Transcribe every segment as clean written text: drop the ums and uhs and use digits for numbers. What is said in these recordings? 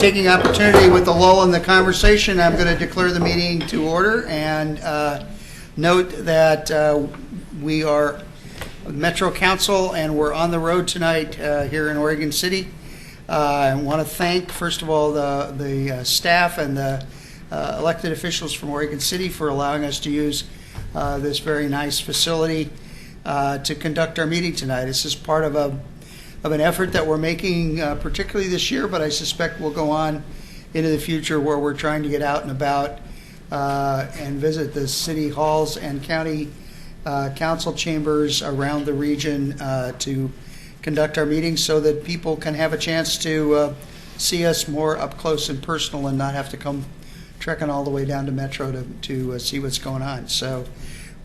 Taking opportunity with the lull in the conversation, I'm going to declare the meeting to order and note that we are Metro Council and we're on the road tonight here in Oregon City. I want to thank, first of all, the staff and the elected officials from Oregon City for allowing us to use this very nice facility to conduct our meeting tonight. This is part of an effort that we're making, particularly this year, but I suspect will go on into the future, where we're trying to get out and about and visit the city halls and county council chambers around the region to conduct our meetings so that people can have a chance to see us more up close and personal and not have to come trekking all the way down to Metro to see what's going on. So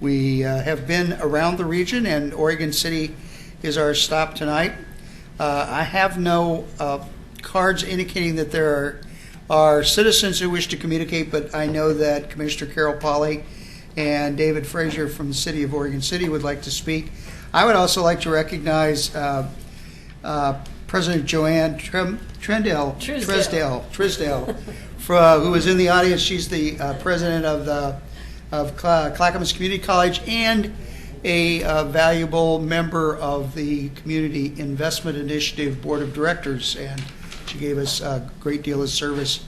we have been around the region, and Oregon City is our stop tonight. I have no cards indicating that there are citizens who wish to communicate, but I know that Commissioner Carol Pauley and David Frazier from the City of Oregon City would like to speak. I would also like to recognize President Joanne Tresdale, who is in the audience. She's the president of Clackamas Community College and a valuable member of the Community Investment Initiative Board of Directors, and she gave us a great deal of service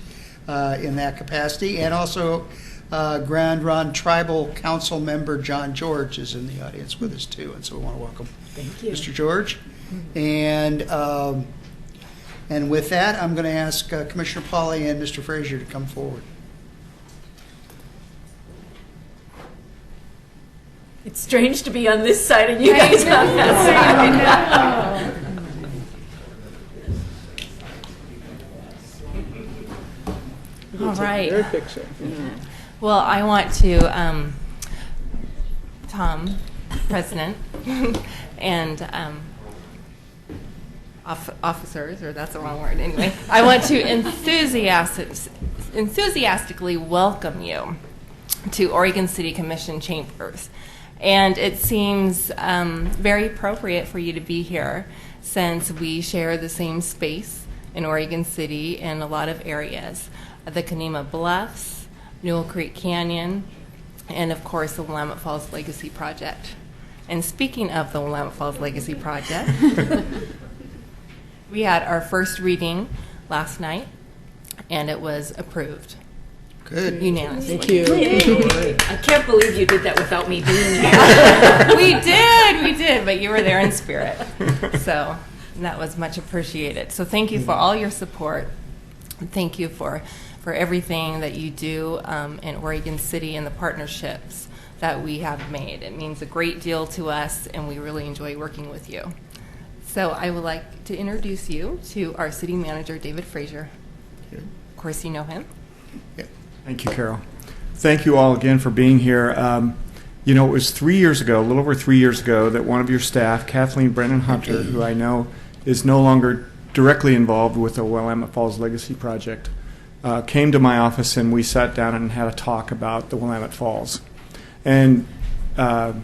in that capacity. And also Grand Ronde Tribal Council member John George is in the audience with us too, and so we want to welcome Mr. George. And with that, I'm going to ask Commissioner Pauley and Mr. Frazier to come forward. It's strange to be on this side and you guys on that side. All right. Well, I want to, Tom, President, and officers, or that's the wrong word anyway, I want to enthusiastically welcome you to Oregon City Commission Chambers. And it seems very appropriate for you to be here, since we share the same space in Oregon City in a lot of areas. The Conemaugh Bluffs, Newell Creek Canyon, and of course the Willamette Falls Legacy Project. And speaking of the Willamette Falls Legacy Project, we had our first reading last night, and it was approved. Good. Unanimously. Thank you. I can't believe you did that without me being here. We did, but you were there in spirit. So that was much appreciated. So thank you for all your support. Thank you for everything that you do in Oregon City and the partnerships that we have made. It means a great deal to us, and we really enjoy working with you. So I would like to introduce you to our city manager, David Frazier. Of course, you know him. Yeah. Thank you, Carol. Thank you all again for being here. You know, it was 3 years ago, a little over 3 years ago, that one of your staff, Kathleen Brennan Hunter, who I know is no longer directly involved with the Willamette Falls Legacy Project, came to my office, and we sat down and had a talk about the Willamette Falls. And the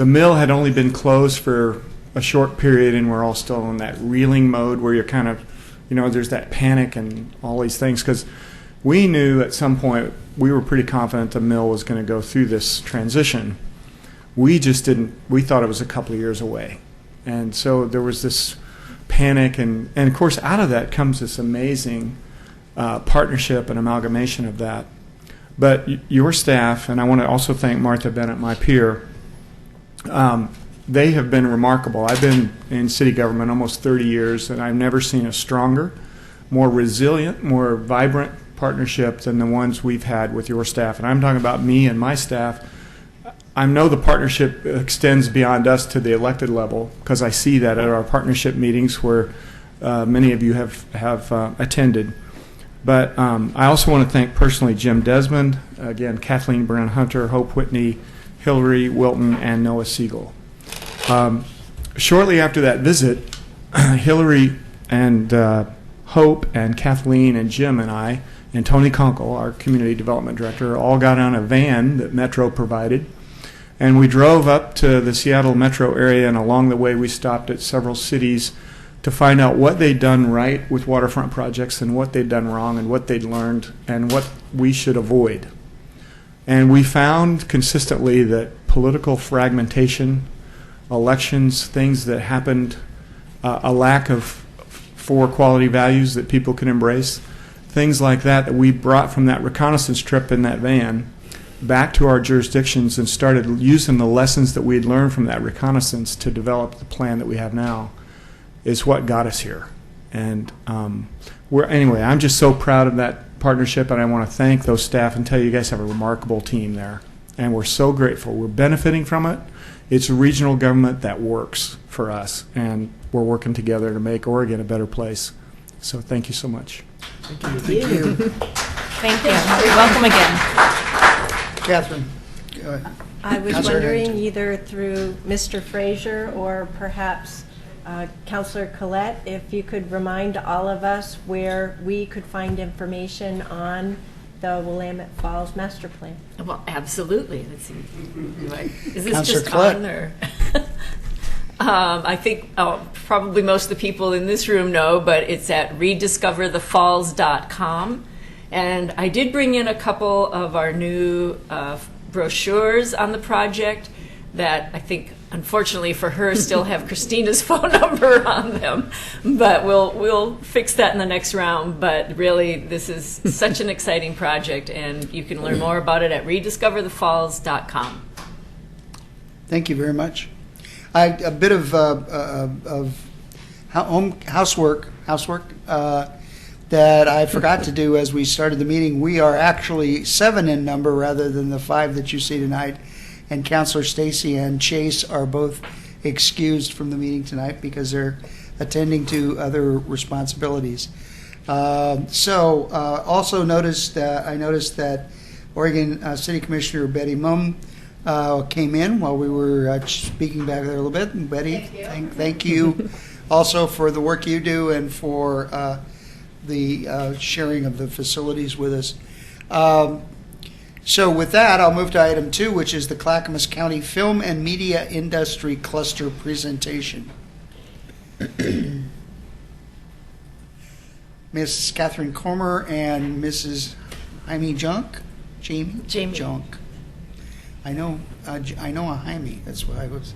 mill had only been closed for a short period, and we're all still in that reeling mode where you're kind of, you know, there's that panic and all these things, because we knew at some point, we were pretty confident the mill was going to go through this transition. We just didn't, we thought it was a couple of years away. And so there was this panic, and of course out of that comes this amazing partnership and amalgamation of that. But your staff, and I want to also thank Martha Bennett, my peer, they have been remarkable. I've been in city government almost 30 years, and I've never seen a stronger, more resilient, more vibrant partnership than the ones we've had with your staff. And I'm talking about me and my staff. I know the partnership extends beyond us to the elected level, because I see that at our partnership meetings where many of you have attended. But I also want to thank personally Jim Desmond, again, Kathleen Brennan Hunter, Hope Whitney, Hillary Wilton, and Noah Siegel. Shortly after that visit, Hillary and Hope and Kathleen and Jim and I and Tony Conkle, our community development director, all got on a van that Metro provided, and we drove up to the Seattle metro area, and along the way we stopped at several cities to find out what they'd done right with waterfront projects and what they'd done wrong and what they'd learned and what we should avoid. And we found consistently that political fragmentation, elections, things that happened, a lack of four quality values that people can embrace, things like that we brought from that reconnaissance trip in that van back to our jurisdictions and started using the lessons that we had learned from that reconnaissance to develop the plan that we have now, is what got us here. And anyway, I'm just so proud of that partnership, and I want to thank those staff and tell you guys have a remarkable team there. And we're so grateful. We're benefiting from it. It's a regional government that works for us, and we're working together to make Oregon a better place. So thank you so much. Thank you. Thank you. Welcome again. Catherine. I was Councilor wondering, Harrington. either through Mr. Frazier or perhaps Councilor Collette, if you could remind all of us where we could find information on the Willamette Falls Master Plan. Well, absolutely. Let's see. Is this Councilor just Collette. on or? I think probably most of the people in this room know, but it's at rediscoverthefalls.com. And I did bring in a couple of our new brochures on the project that I think, unfortunately for her, still have Christina's phone number on them. But we'll fix that in the next round. But really, this is such an exciting project, and you can learn more about it at rediscoverthefalls.com. Thank you very much. A bit of housework that I forgot to do as we started the meeting. We are actually 7 in number rather than the 5 that you see tonight. And Councilor Stacy and Chase are both excused from the meeting tonight because they're attending to other responsibilities. Also noticed, I noticed that Oregon City Commissioner Betty Mumm came in while we were speaking back there a little bit. And Betty, thank you also for the work you do and for the sharing of the facilities with us. So with that, I'll move to item 2, which is the Clackamas County Film and Media Industry Cluster presentation. Ms. Catherine Comer and Mrs. Jaime Junk? Jamie Junk. I know a Jaime. That's what I was.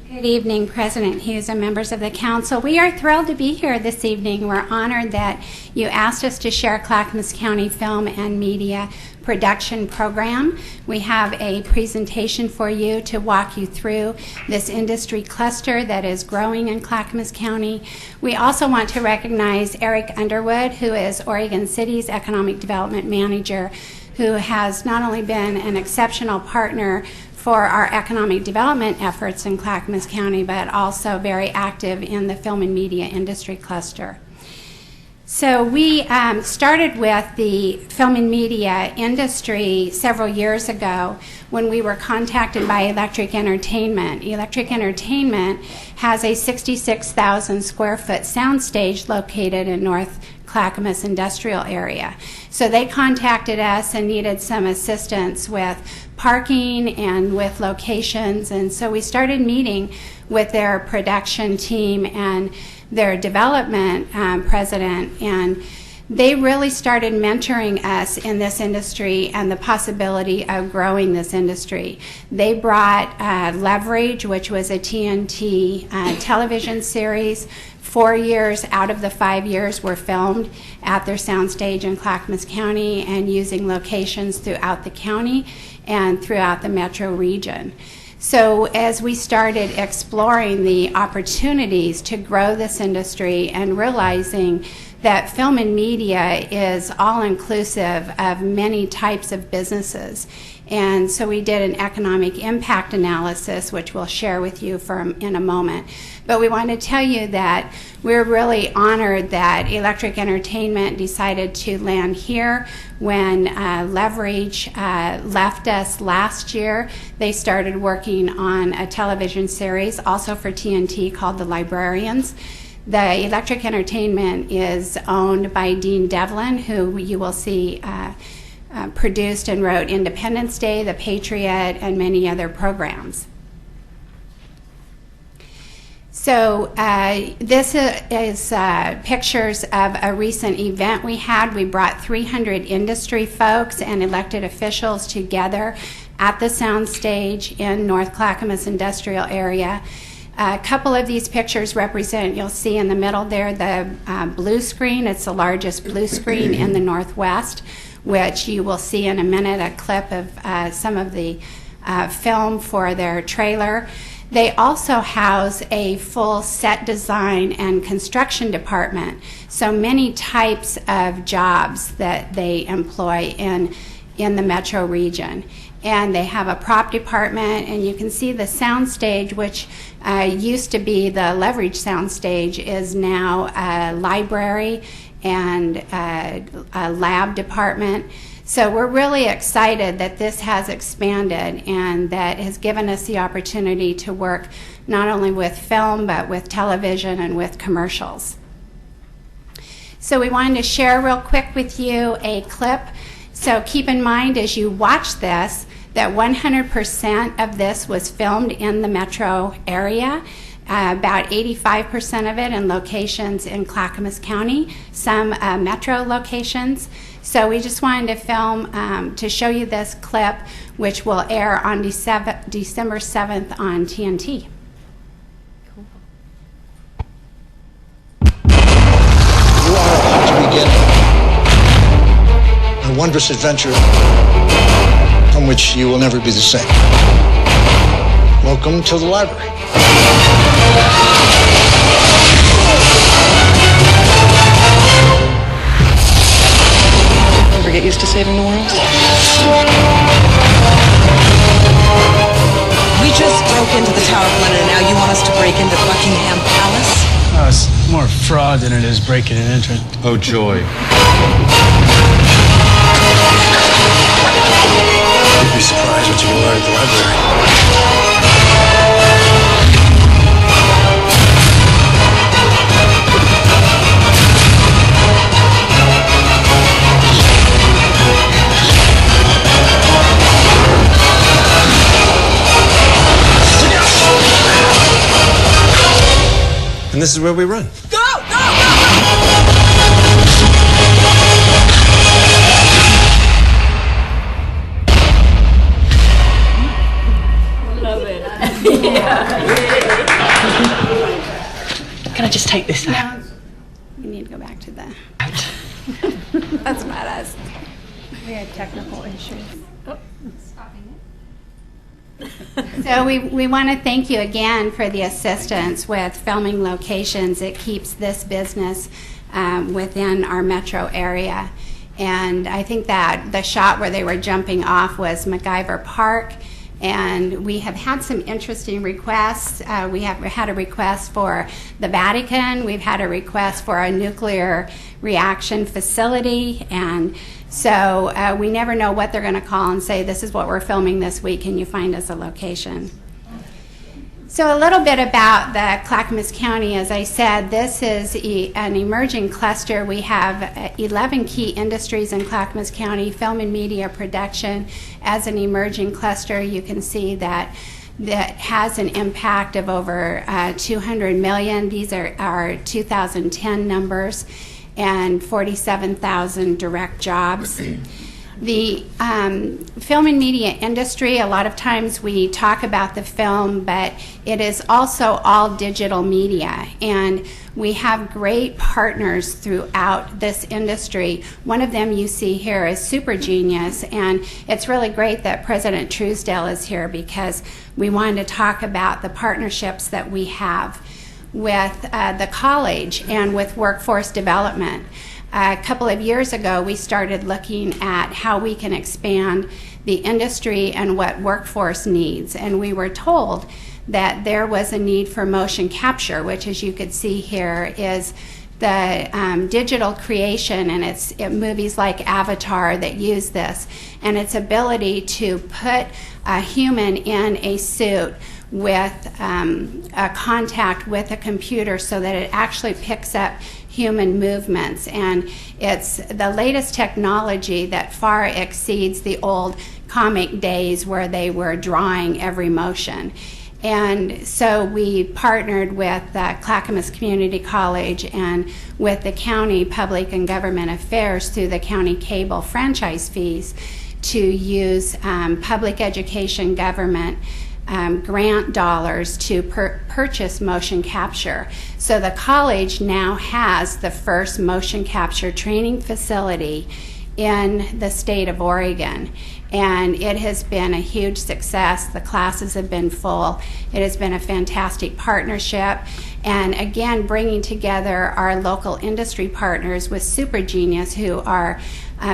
Good evening, President Hughes and members of the council. We are thrilled to be here this evening. We're honored that you asked us to share Clackamas County Film and Media Production Program. We have a presentation for you to walk you through this industry cluster that is growing in Clackamas County. We also want to recognize Eric Underwood, who is Oregon City's Economic Development Manager, who has not only been an exceptional partner for our economic development efforts in Clackamas County, but also very active in the film and media industry cluster. So we started with the film and media industry several years ago when we were contacted by Electric Entertainment. Electric Entertainment has a 66,000 square foot soundstage located in North Clackamas industrial area. So they contacted us and needed some assistance with parking and with locations, and so we started meeting with their production team and their development president, and they really started mentoring us in this industry and the possibility of growing this industry. They brought Leverage, which was a TNT television series. 4 years out of the 5 years were filmed at their soundstage in Clackamas County and using locations throughout the county and throughout the metro region. So as we started exploring the opportunities to grow this industry and realizing that film and media is all-inclusive of many types of businesses. And so we did an economic impact analysis, which we'll share with you in a moment. But we want to tell you that we're really honored that Electric Entertainment decided to land here when Leverage left us last year. They started working on a television series also for TNT called The Librarians. The Electric Entertainment is owned by Dean Devlin, who you will see produced and wrote Independence Day, The Patriot, and many other programs. So this is pictures of a recent event we had. We brought 300 industry folks and elected officials together at the soundstage in North Clackamas industrial area. A couple of these pictures represent, you'll see in the middle there, the blue screen. It's the largest blue screen in the Northwest, which you will see in a minute, a clip of some of the film for their trailer. They also house a full set design and construction department, so many types of jobs that they employ in the metro region. And they have a prop department, and you can see the soundstage, which used to be the Leverage soundstage, is now a library and a lab department. So we're really excited that this has expanded and that has given us the opportunity to work not only with film, but with television and with commercials. So we wanted to share real quick with you a clip. So keep in mind as you watch this that 100% of this was filmed in the metro area. About 85% of it in locations in Clackamas County, some metro locations. So we just wanted to film to show you this clip, which will air on December 7th on TNT. You are about to begin a wondrous adventure from which you will never be the same. Welcome to the library. Ever get used to saving the world? We just broke into the Tower of London, and now you want us to break into Buckingham Palace? It's more fraud than it is breaking and entering. Oh, joy. You'd be surprised what you can learn at the library. And this is where we run. Go! Love it. Can I just take this out? We need to go back to the... That's badass. We had technical issues. So we want to thank you again for the assistance with filming locations. It keeps this business within our metro area. And I think that the shot where they were jumping off was MacGyver Park. And we have had some interesting requests. We have had a request for the Vatican. We've had a request for a nuclear reaction facility. And so we never know what they're going to call and say, this is what we're filming this week. Can you find us a location? So a little bit about the Clackamas County. As I said, this is an emerging cluster. We have 11 key industries in Clackamas County, film and media production as an emerging cluster. You can see that has an impact of over 200 million. These are our 2010 numbers, and 47,000 direct jobs. The film and media industry, a lot of times we talk about the film, but it is also all digital media. And we have great partners throughout this industry. One of them you see here is Super Genius, and it's really great that President Truesdale is here because we wanted to talk about the partnerships that we have with the college and with workforce development. A couple of years ago, we started looking at how we can expand the industry and what workforce needs. And we were told that there was a need for motion capture, which, as you could see here, is the digital creation, and it's movies like Avatar that use this, and its ability to put a human in a suit with a contact with a computer so that it actually picks up human movements. And it's the latest technology that far exceeds the old comic days where they were drawing every motion. And so we partnered with Clackamas Community College and with the County Public and Government Affairs through the county cable franchise fees to use public education government grant dollars to purchase motion capture. So the college now has the first motion capture training facility in the state of Oregon. And it has been a huge success. The classes have been full. It has been a fantastic partnership. And again, bringing together our local industry partners with Super Genius, who are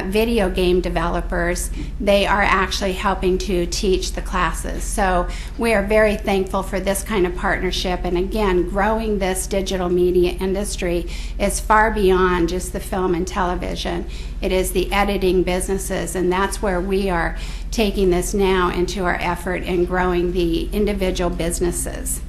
video game developers. They are actually helping to teach the classes. So we are very thankful for this kind of partnership. And again, growing this digital media industry is far beyond just the film and television. It is the editing businesses, and that's where we are taking this now into our effort in growing the individual businesses.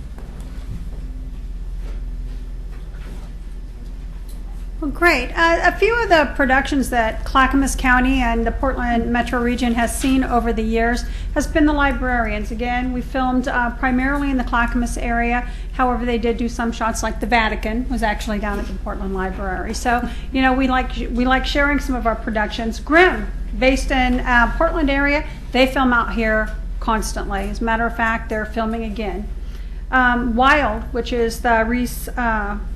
Well, great. A few of the productions that Clackamas County and the Portland Metro region has seen over the years has been The Librarians. Again, we filmed primarily in the Clackamas area. However, they did do some shots, like the Vatican was actually down at the Portland Library. So, you know, we like sharing some of our productions. Grimm, based in Portland area, they film out here constantly. As a matter of fact, they're filming again. Wild, which is the Reese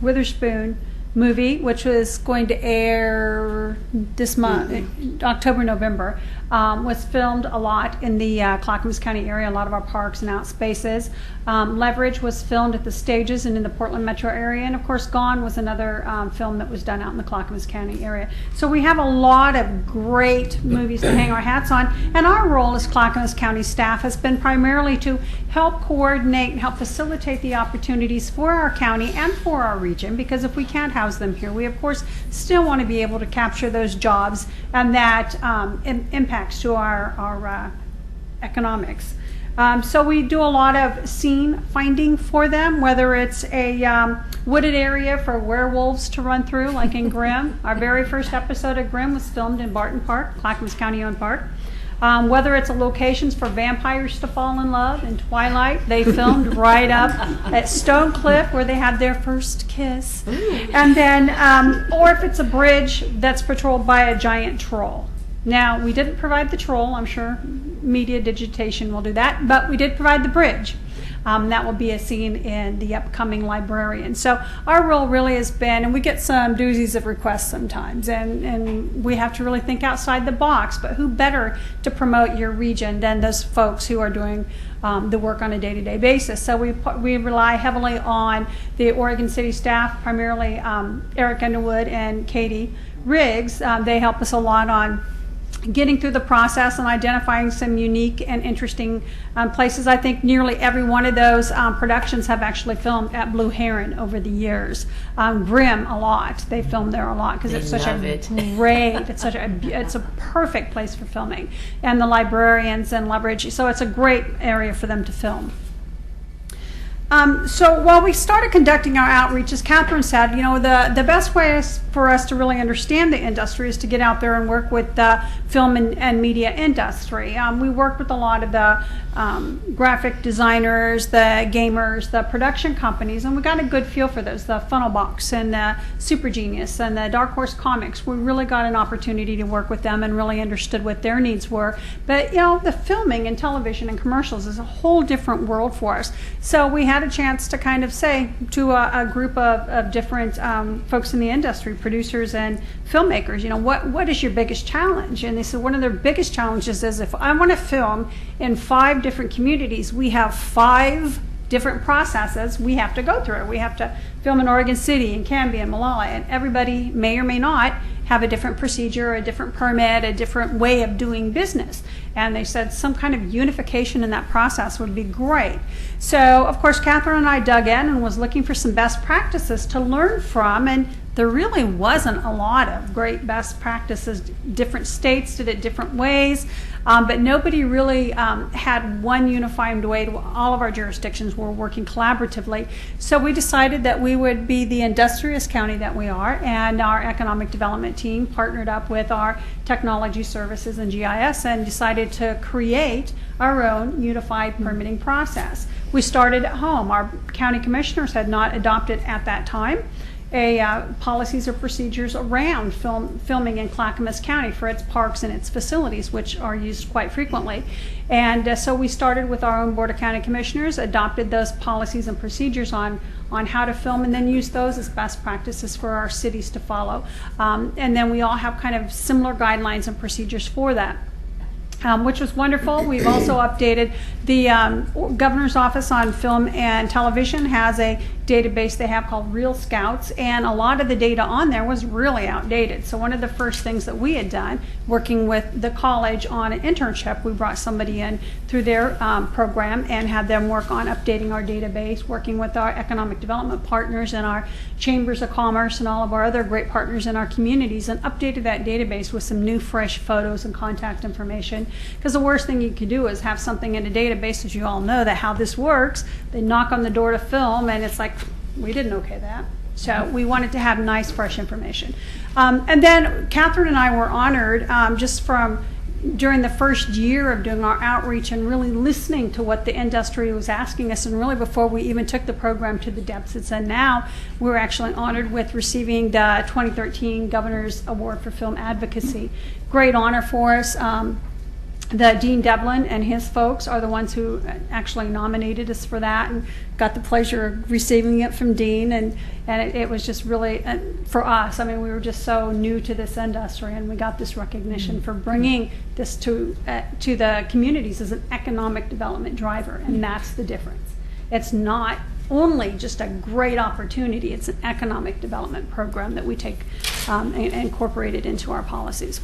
Witherspoon movie, which was going to air this month, October, November, was filmed a lot in the Clackamas County area, a lot of our parks and out spaces. Leverage was filmed at the stages and in the Portland metro area, and of course Gone was another film that was done out in the Clackamas County area. So we have a lot of great movies to hang our hats on, and our role as Clackamas County staff has been primarily to help coordinate and help facilitate the opportunities for our county and for our region, because if we can't house them here, we of course still want to be able to capture those jobs and that impacts to our economics. So we do a lot of scene finding for them, whether it's a wooded area for werewolves to run through, like in Grimm. Our very first episode of Grimm was filmed in Barton Park, Clackamas County-owned park. Whether it's locations for vampires to fall in love in Twilight, they filmed right up at Stone Cliff where they had their first kiss. And then, or if it's a bridge that's patrolled by a giant troll. Now, we didn't provide the troll. I'm sure media digitation will do that, but we did provide the bridge. That will be a scene in the upcoming Librarian. So our role really has been, and we get some doozies of requests sometimes, and we have to really think outside the box, but who better to promote your region than those folks who are doing the work on a day-to-day basis. So we rely heavily on the Oregon City staff, primarily Eric Underwood and Katie Riggs. They help us a lot on getting through the process and identifying some unique and interesting places. I think nearly every one of those productions have actually filmed at Blue Heron over the years. Grimm, a lot. They filmed there a lot because it's such it's a perfect place for filming. And the Librarians and Leverage, so it's a great area for them to film. So while we started conducting our outreach, as Catherine said, you know, the best way for us to really understand the industry is to get out there and work with the film and media industry. We worked with a lot of the graphic designers, the gamers, the production companies, and we got a good feel for those, the Funnelbox and the Super Genius and the Dark Horse Comics. We really got an opportunity to work with them and really understood what their needs were. But, you know, the filming and television and commercials is a whole different world for us. So we had a chance to kind of say to a group of different folks in the industry, producers and filmmakers, you know, what is your biggest challenge? And they said one of their biggest challenges is, if I want to film in 5 different communities, we have 5 different processes we have to go through. We have to film in Oregon City and Canby and Molalla, and everybody may or may not have a different procedure, a different permit, a different way of doing business. And they said some kind of unification in that process would be great. So, of course, Catherine and I dug in and was looking for some best practices to learn from, and there really wasn't a lot of great best practices. Different states did it different ways, but nobody really had one unified way. All of our jurisdictions were working collaboratively. So we decided that we would be the industrious county that we are, and our economic development team partnered up with our technology services and GIS and decided to create our own unified permitting process. we started at home. Our county commissioners had not adopted at that time policies or procedures around filming in Clackamas County for its parks and its facilities, which are used quite frequently. And so we started with our own Board of County Commissioners, adopted those policies and procedures on how to film, and then use those as best practices for our cities to follow. And then we all have kind of similar guidelines and procedures for that. Which was wonderful. We've also updated the Governor's Office on Film and Television has a database they have called Real Scouts, and a lot of the data on there was really outdated. So one of the first things that we had done, working with the college on an internship, we brought somebody in through their program and had them work on updating our database, working with our economic development partners and our chambers of commerce and all of our other great partners in our communities, and updated that database with some new fresh photos and contact information. Because the worst thing you could do is have something in a database, as you all know, that how this works, they knock on the door to film and it's like, we didn't okay that. So we wanted to have nice, fresh information. And then Catherine and I were honored just from during the first year of doing our outreach and really listening to what the industry was asking us, and really before we even took the program to the depths it's in now, we were actually honored with receiving the 2013 Governor's Award for Film Advocacy. Great honor for us. The Dean Devlin and his folks are the ones who actually nominated us for that, and got the pleasure of receiving it from Dean, and it was just really, for us, I mean, we were just so new to this industry, and we got this recognition for bringing this to the communities as an economic development driver, and that's the difference. It's not only just a great opportunity, it's an economic development program that we take and incorporate it into our policies.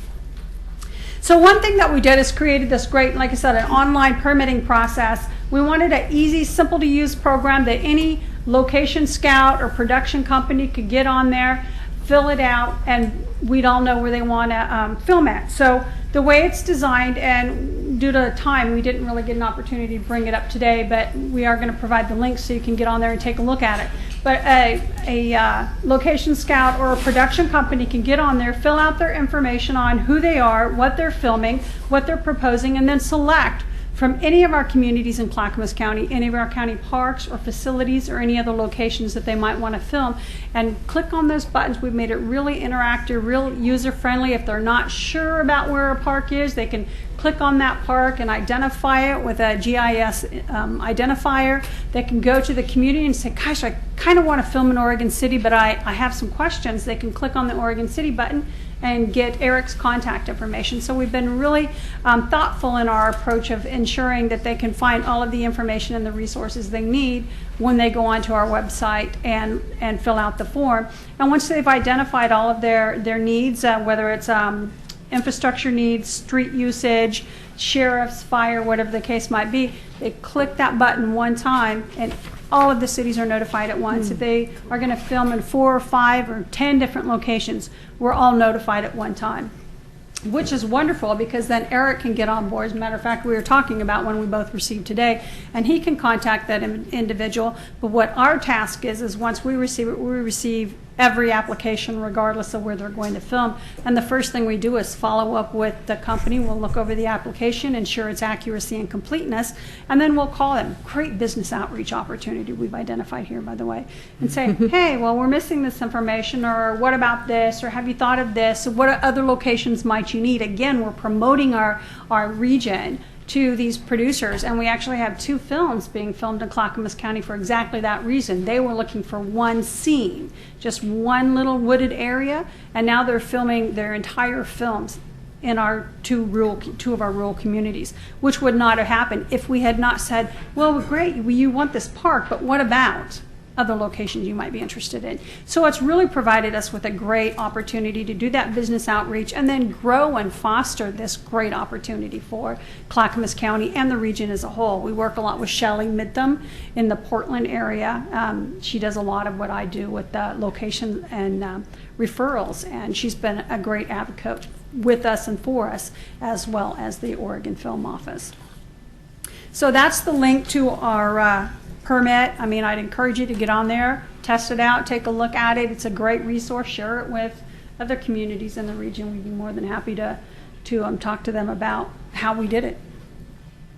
So one thing that we did is created this great, like I said, an online permitting process. We wanted an easy, simple to use program that any location scout or production company could get on there, fill it out, and we'd all know where they want to film at. So the way it's designed, and due to time, we didn't really get an opportunity to bring it up today, but we are going to provide the link so you can get on there and take a look at it. But a location scout or a production company can get on there, fill out their information on who they are, what they're filming, what they're proposing, and then select from any of our communities in Clackamas County, any of our county parks or facilities or any other locations that they might want to film, and click on those buttons. We've made it really interactive, real user-friendly. If they're not sure about where a park is, they can click on that park and identify it with a GIS identifier. They can go to the community and say, gosh, I kind of want to film in Oregon City, but I have some questions. They can click on the Oregon City button and get Eric's contact information. So we've been really thoughtful in our approach of ensuring that they can find all of the information and the resources they need when they go onto our website and fill out the form. And once they've identified all of their needs, whether it's infrastructure needs, street usage, sheriff's, fire, whatever the case might be, they click that button one time and all of the cities are notified at once. If they are going to film in 4 or 5 or 10 different locations, we're all notified at one time, which is wonderful because then Eric can get on board. As a matter of fact, we were talking about one we both received today, and he can contact that individual. But what our task is once we receive it, we receive every application regardless of where they're going to film. And the first thing we do is follow up with the company. We'll look over the application, ensure its accuracy and completeness, and then we'll call them. Great business outreach opportunity we've identified here, by the way, and say, hey, well, we're missing this information, or what about this, or have you thought of this? What other locations might you need? Again, we're promoting our region to these producers, and we actually have 2 films being filmed in Clackamas County for exactly that reason. They were looking for one scene, just one little wooded area, and now they're filming their entire films in our two of our rural communities, which would not have happened if we had not said, well, great, you want this park, but what about other locations you might be interested in? So it's really provided us with a great opportunity to do that business outreach and then grow and foster this great opportunity for Clackamas County and the region as a whole. We work a lot with Shelley Midtham in the Portland area. She does a lot of what I do with the location and referrals, and she's been a great advocate with us and for us, as well as the Oregon Film Office. So that's the link to our permit. I mean, I'd encourage you to get on there, test it out, take a look at it. It's a great resource. Share it with other communities in the region. We'd be more than happy to talk to them about how we did it.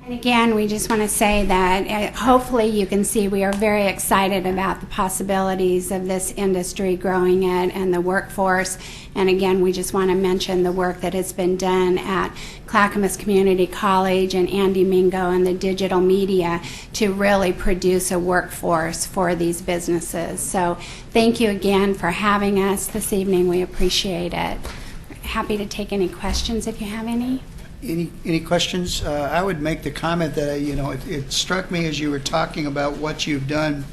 And again, we just want to say that hopefully you can see we are very excited about the possibilities of this industry growing it and the workforce. And again, we just want to mention the work that has been done at Clackamas Community College and Andy Mingo and the digital media to really produce a workforce for these businesses. So thank you again for having us this evening. We appreciate it. Happy to take any questions if you have any. Any questions? I would make the comment that, it struck me as you were talking about what you've done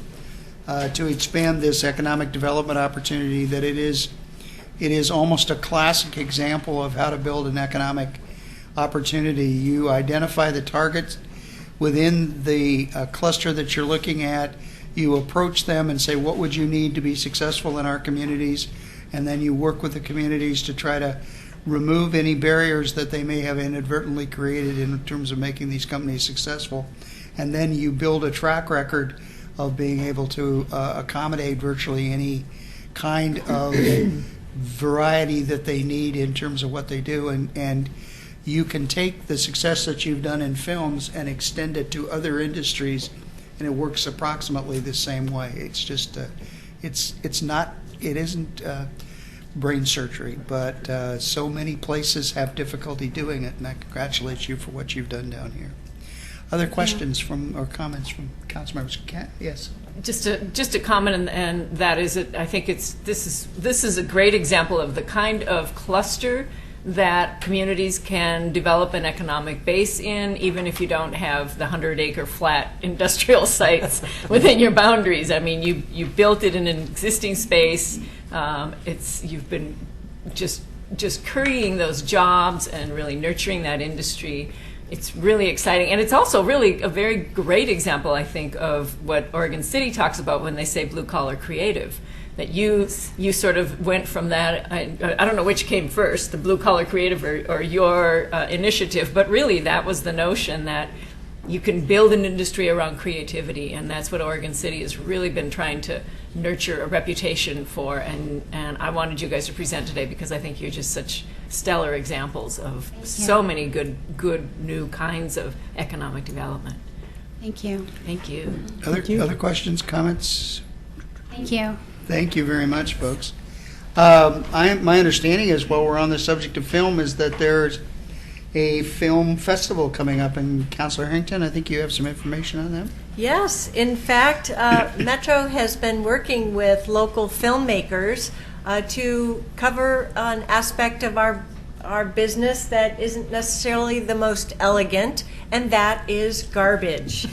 to expand this economic development opportunity, that it is almost a classic example of how to build an economic opportunity. You identify the targets within the cluster that you're looking at. You approach them and say, what would you need to be successful in our communities? And then you work with the communities to try to remove any barriers that they may have inadvertently created in terms of making these companies successful. And then you build a track record of being able to accommodate virtually any kind of variety that they need in terms of what they do. And you can take the success that you've done in films and extend it to other industries, and it works approximately the same way. It's just, it isn't brain surgery, but so many places have difficulty doing it, and I congratulate you for what you've done down here. Other questions or comments from council members? Yes. Just a comment, and that is that I think this is a great example of the kind of cluster that communities can develop an economic base in, even if you don't have the 100-acre flat industrial sites within your boundaries. I mean, you built it in an existing space. You've been just creating those jobs and really nurturing that industry. It's really exciting, and it's also really a very great example, I think, of what Oregon City talks about when they say blue-collar creative. That you sort of went from that, I don't know which came first, the blue-collar creative or your initiative, but really that was the notion that you can build an industry around creativity, and that's what Oregon City has really been trying to nurture a reputation for, and I wanted you guys to present today because I think you're just such stellar examples of so many good new kinds of economic development. Thank you. Thank you. Other questions, comments? Thank you. Thank you very much, folks. My understanding is, while we're on the subject of film, is that there's a film festival coming up in Councilor Harrington. I think you have some information on that. Yes, in fact, Metro has been working with local filmmakers to cover an aspect of our business that isn't necessarily the most elegant, and that is garbage.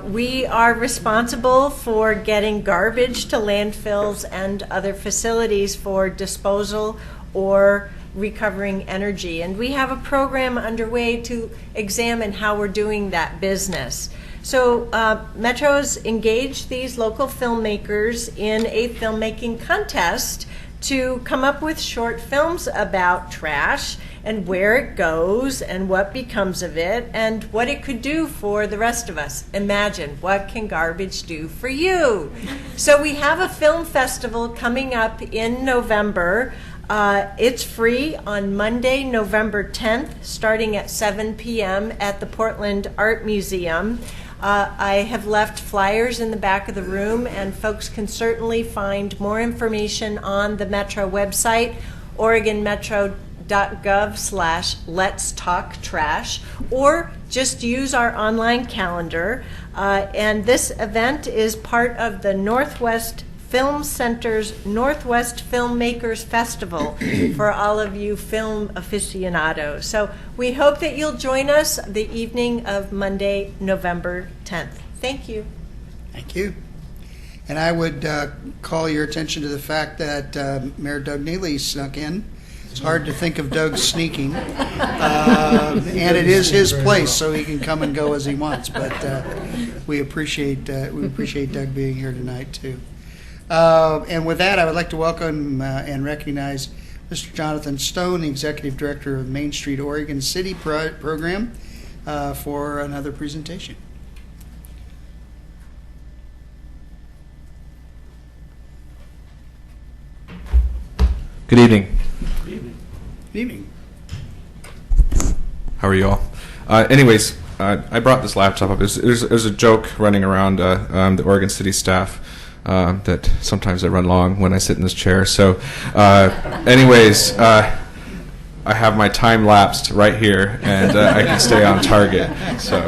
We are responsible for getting garbage to landfills and other facilities for disposal or recovering energy. And we have a program underway to examine how we're doing that business. So Metro's engaged these local filmmakers in a filmmaking contest to come up with short films about trash and where it goes and what becomes of it and what it could do for the rest of us. Imagine, what can garbage do for you? So we have a film festival coming up in November. It's free on Monday, November 10th, starting at 7 p.m. at the Portland Art Museum. I have left flyers in the back of the room, and folks can certainly find more information on the Metro website, oregonmetro.gov/Let's Talk Trash, or just use our online calendar. And this event is part of the Northwest Film Center's Northwest Filmmakers Festival for all of you film aficionados. So we hope that you'll join us the evening of Monday, November 10th. Thank you. Thank you. And I would call your attention to the fact that Mayor Doug Neely snuck in. It's hard to think of Doug sneaking. And it is his place, so he can come and go as he wants. But we appreciate Doug being here tonight, too. And with that, I would like to welcome and recognize Mr. Jonathan Stone, the Executive Director of Main Street Oregon City Program, for another presentation. Good evening. Good evening. How are you all? Anyways, I brought this laptop up. There's a joke running around the Oregon City staff that sometimes I run long when I sit in this chair. So, anyways, I have my time lapsed right here, and I can stay on target. So,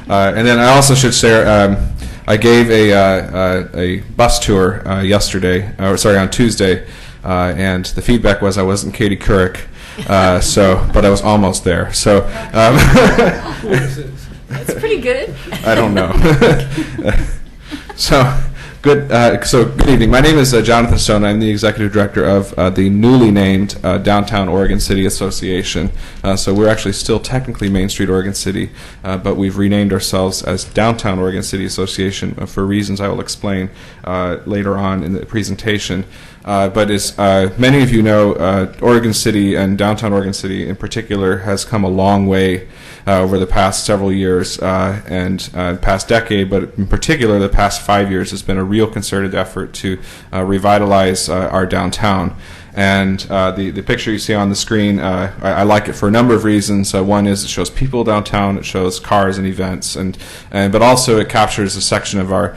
and then I also should share. I gave a bus tour on Tuesday, and the feedback was I wasn't Katie Couric. But I was almost there. So that's pretty good. I don't know. Good evening. My name is Jonathan Stone. I'm the executive director of the newly named Downtown Oregon City Association. So we're actually still technically Main Street Oregon City, but we've renamed ourselves as Downtown Oregon City Association for reasons I will explain later on in the presentation. But as many of you know, Oregon City and Downtown Oregon City in particular has come a long way over the past several years and past decade, but in particular the past 5 years has been a real concerted effort to revitalize our downtown. And the picture you see on the screen, I like it for a number of reasons. One is it shows people downtown, it shows cars and events, but also it captures a section of our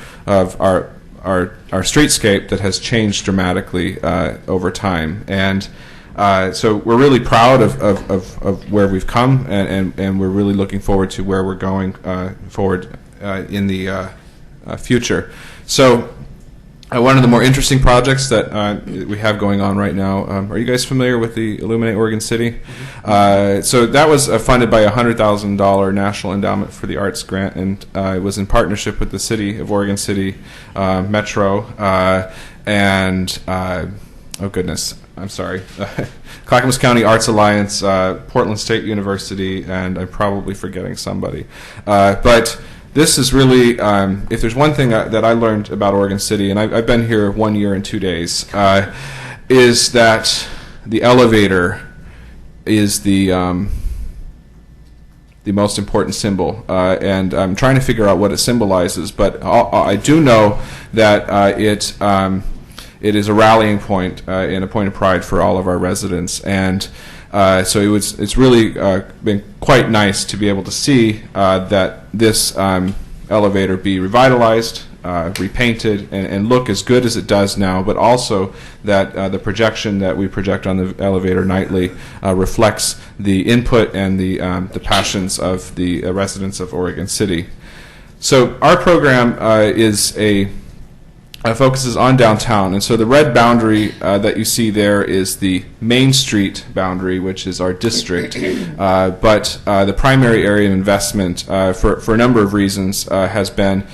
streetscape that has changed dramatically over time. And so we're really proud of where we've come, and we're really looking forward to where we're going forward in the future. So one of the more interesting projects that we have going on right now, are you guys familiar with the Illuminate Oregon City? So that was funded by a $100,000 National Endowment for the Arts grant, and it was in partnership with the City of Oregon City Metro and oh goodness, I'm sorry, Clackamas County Arts Alliance, Portland State University, and I'm probably forgetting somebody. But this is really, if there's one thing that I learned about Oregon City, and I've been here 1 year and 2 days, is that the elevator is the most important symbol. And I'm trying to figure out what it symbolizes, but I do know that it is a rallying point and a point of pride for all of our residents. And so it's really been quite nice to be able to see that this elevator be revitalized, repainted, and look as good as it does now, but also that the projection that we project on the elevator nightly reflects the input and the passions of the residents of Oregon City. So our program focuses on downtown, and so the red boundary that you see there is the Main Street boundary, which is our district, but the primary area of investment for a number of reasons has been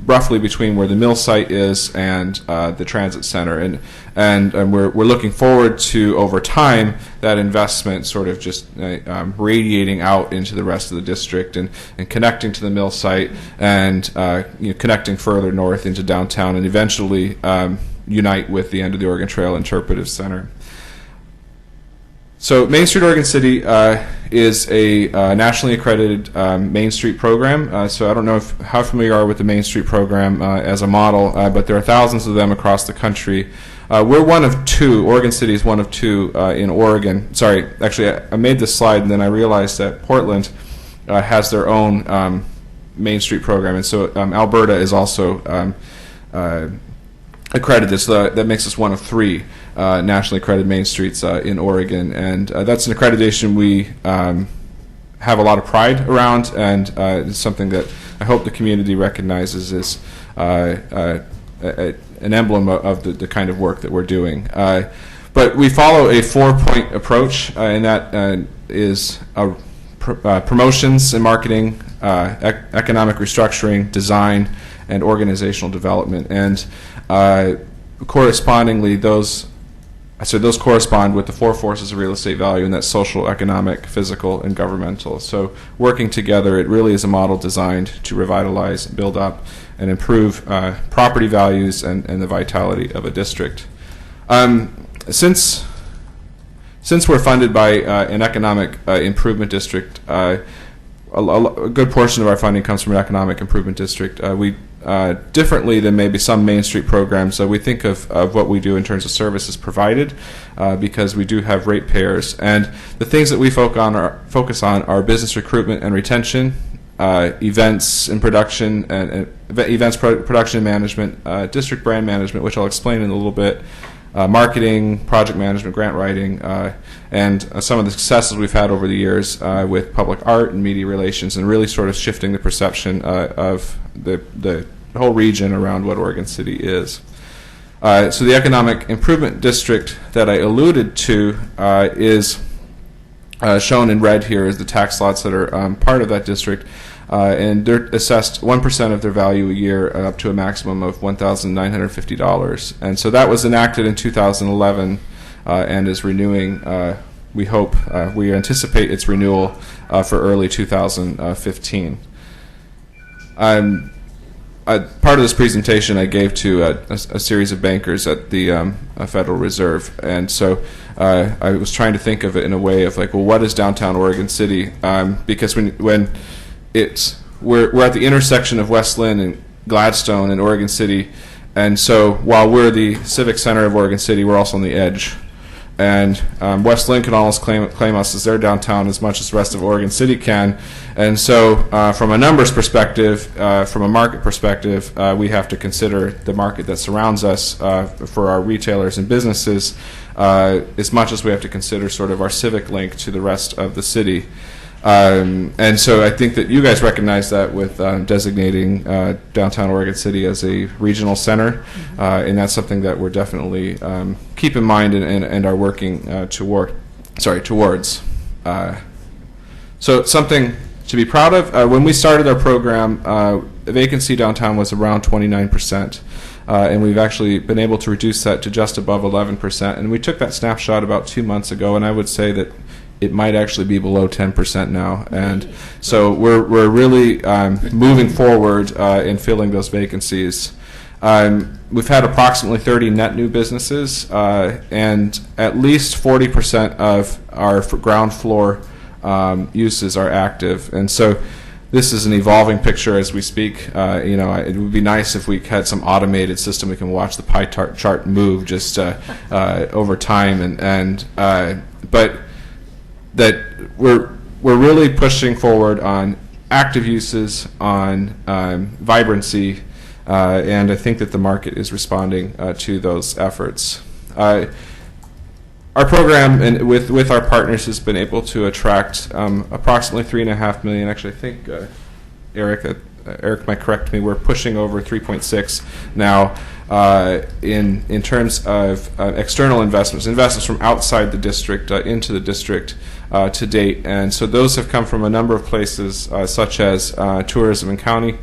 roughly between where the mill site is and the transit center, and we're looking forward to, over time, that investment sort of just radiating out into the rest of the district and connecting to the mill site and connecting further north into downtown and eventually unite with the end of the Oregon Trail Interpretive Center. So Main Street Oregon City is a nationally accredited Main Street program. So I don't know how familiar you are with the Main Street program as a model, but there are thousands of them across the country. We're one of two. Oregon City is one of two in Oregon. Sorry, actually, I made this slide and then I realized that Portland has their own Main Street program, and so Alberta is also accredited. So that makes us one of three nationally accredited Main Streets in Oregon, and that's an accreditation we have a lot of pride around, and it's something that I hope the community recognizes as an emblem of the kind of work that we're doing. But we follow a 4-point approach, and that is promotions and marketing, economic restructuring, design, and organizational development. And correspondingly, those correspond with the 4 forces of real estate value, and that's social, economic, physical, and governmental. So working together, it really is a model designed to revitalize, build up, and improve property values and the vitality of a district. Since we're funded by an economic improvement district, a good portion of our funding comes from an economic improvement district. We differently than maybe some Main Street programs. So we think of what we do in terms of services provided because we do have ratepayers. And the things that we focus on are business recruitment and retention, events and production, and production and management, district brand management, which I'll explain in a little bit, marketing, project management, grant writing, and some of the successes we've had over the years with public art and media relations, and really sort of shifting the perception of the whole region around what Oregon City is. So the Economic Improvement District that I alluded to is shown in red here as the tax lots that are part of that district. And they're assessed 1% of their value a year up to a maximum of $1,950. And so that was enacted in 2011 and is renewing, we hope, we anticipate its renewal for early 2015. Part of this presentation I gave to a series of bankers at the Federal Reserve, and so I was trying to think of it in a way of like, well, what is downtown Oregon City? Because when we're at the intersection of West Lynn and Gladstone and Oregon City, and so while we're the civic center of Oregon City, we're also on the edge. And West Lynn can almost claim us as their downtown as much as the rest of Oregon City can. And so from a numbers perspective, from a market perspective, we have to consider the market that surrounds us for our retailers and businesses as much as we have to consider sort of our civic link to the rest of the city. And so I think that you guys recognize that with designating downtown Oregon City as a regional center, and that's something that we're definitely keep in mind and are working towards. So something to be proud of. When we started our program, the vacancy downtown was around 29%. And we've actually been able to reduce that to just above 11%. And we took that snapshot about 2 months ago, and I would say that it might actually be below 10% now. And so we're really moving forward in filling those vacancies. We've had approximately 30 net new businesses, and at least 40% of our ground floor uses are active. And so this is an evolving picture as we speak. It would be nice if we had some automated system we can watch the pie chart move just over time, but that we're really pushing forward on active uses, on vibrancy, and I think that the market is responding to those efforts. Our program, and with our partners, has been able to attract approximately $3.5 million. Actually, I think Eric might correct me. We're pushing over 3.6 now in terms of external investments from outside the district into the district to date. And so those have come from a number of places, such as tourism and county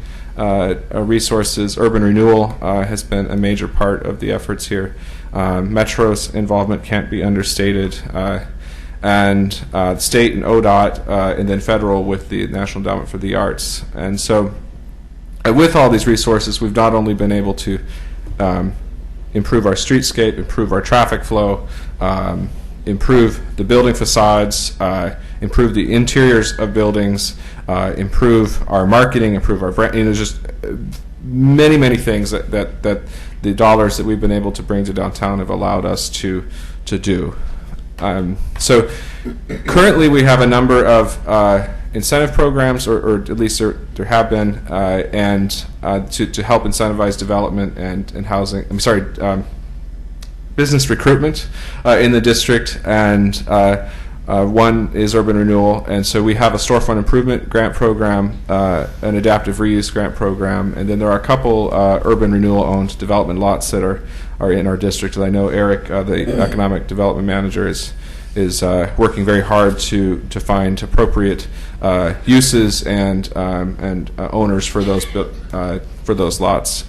resources. Urban renewal has been a major part of the efforts here. Metro's involvement can't be understated. And state and ODOT, and then federal with the National Endowment for the Arts. And so with all these resources, we've not only been able to improve our streetscape, improve our traffic flow, improve the building facades, improve the interiors of buildings, improve our marketing, improve our brand. Just many, many things that the dollars that we've been able to bring to downtown have allowed us to do. So currently we have a number of incentive programs, or at least there have been, and to help incentivize development and housing. Business recruitment in the district, and one is urban renewal. And so we have a storefront improvement grant program, an adaptive reuse grant program, and then there are a couple urban renewal-owned development lots that are in our district. And I know Eric, the economic development manager, is working very hard to find appropriate uses and owners for those lots.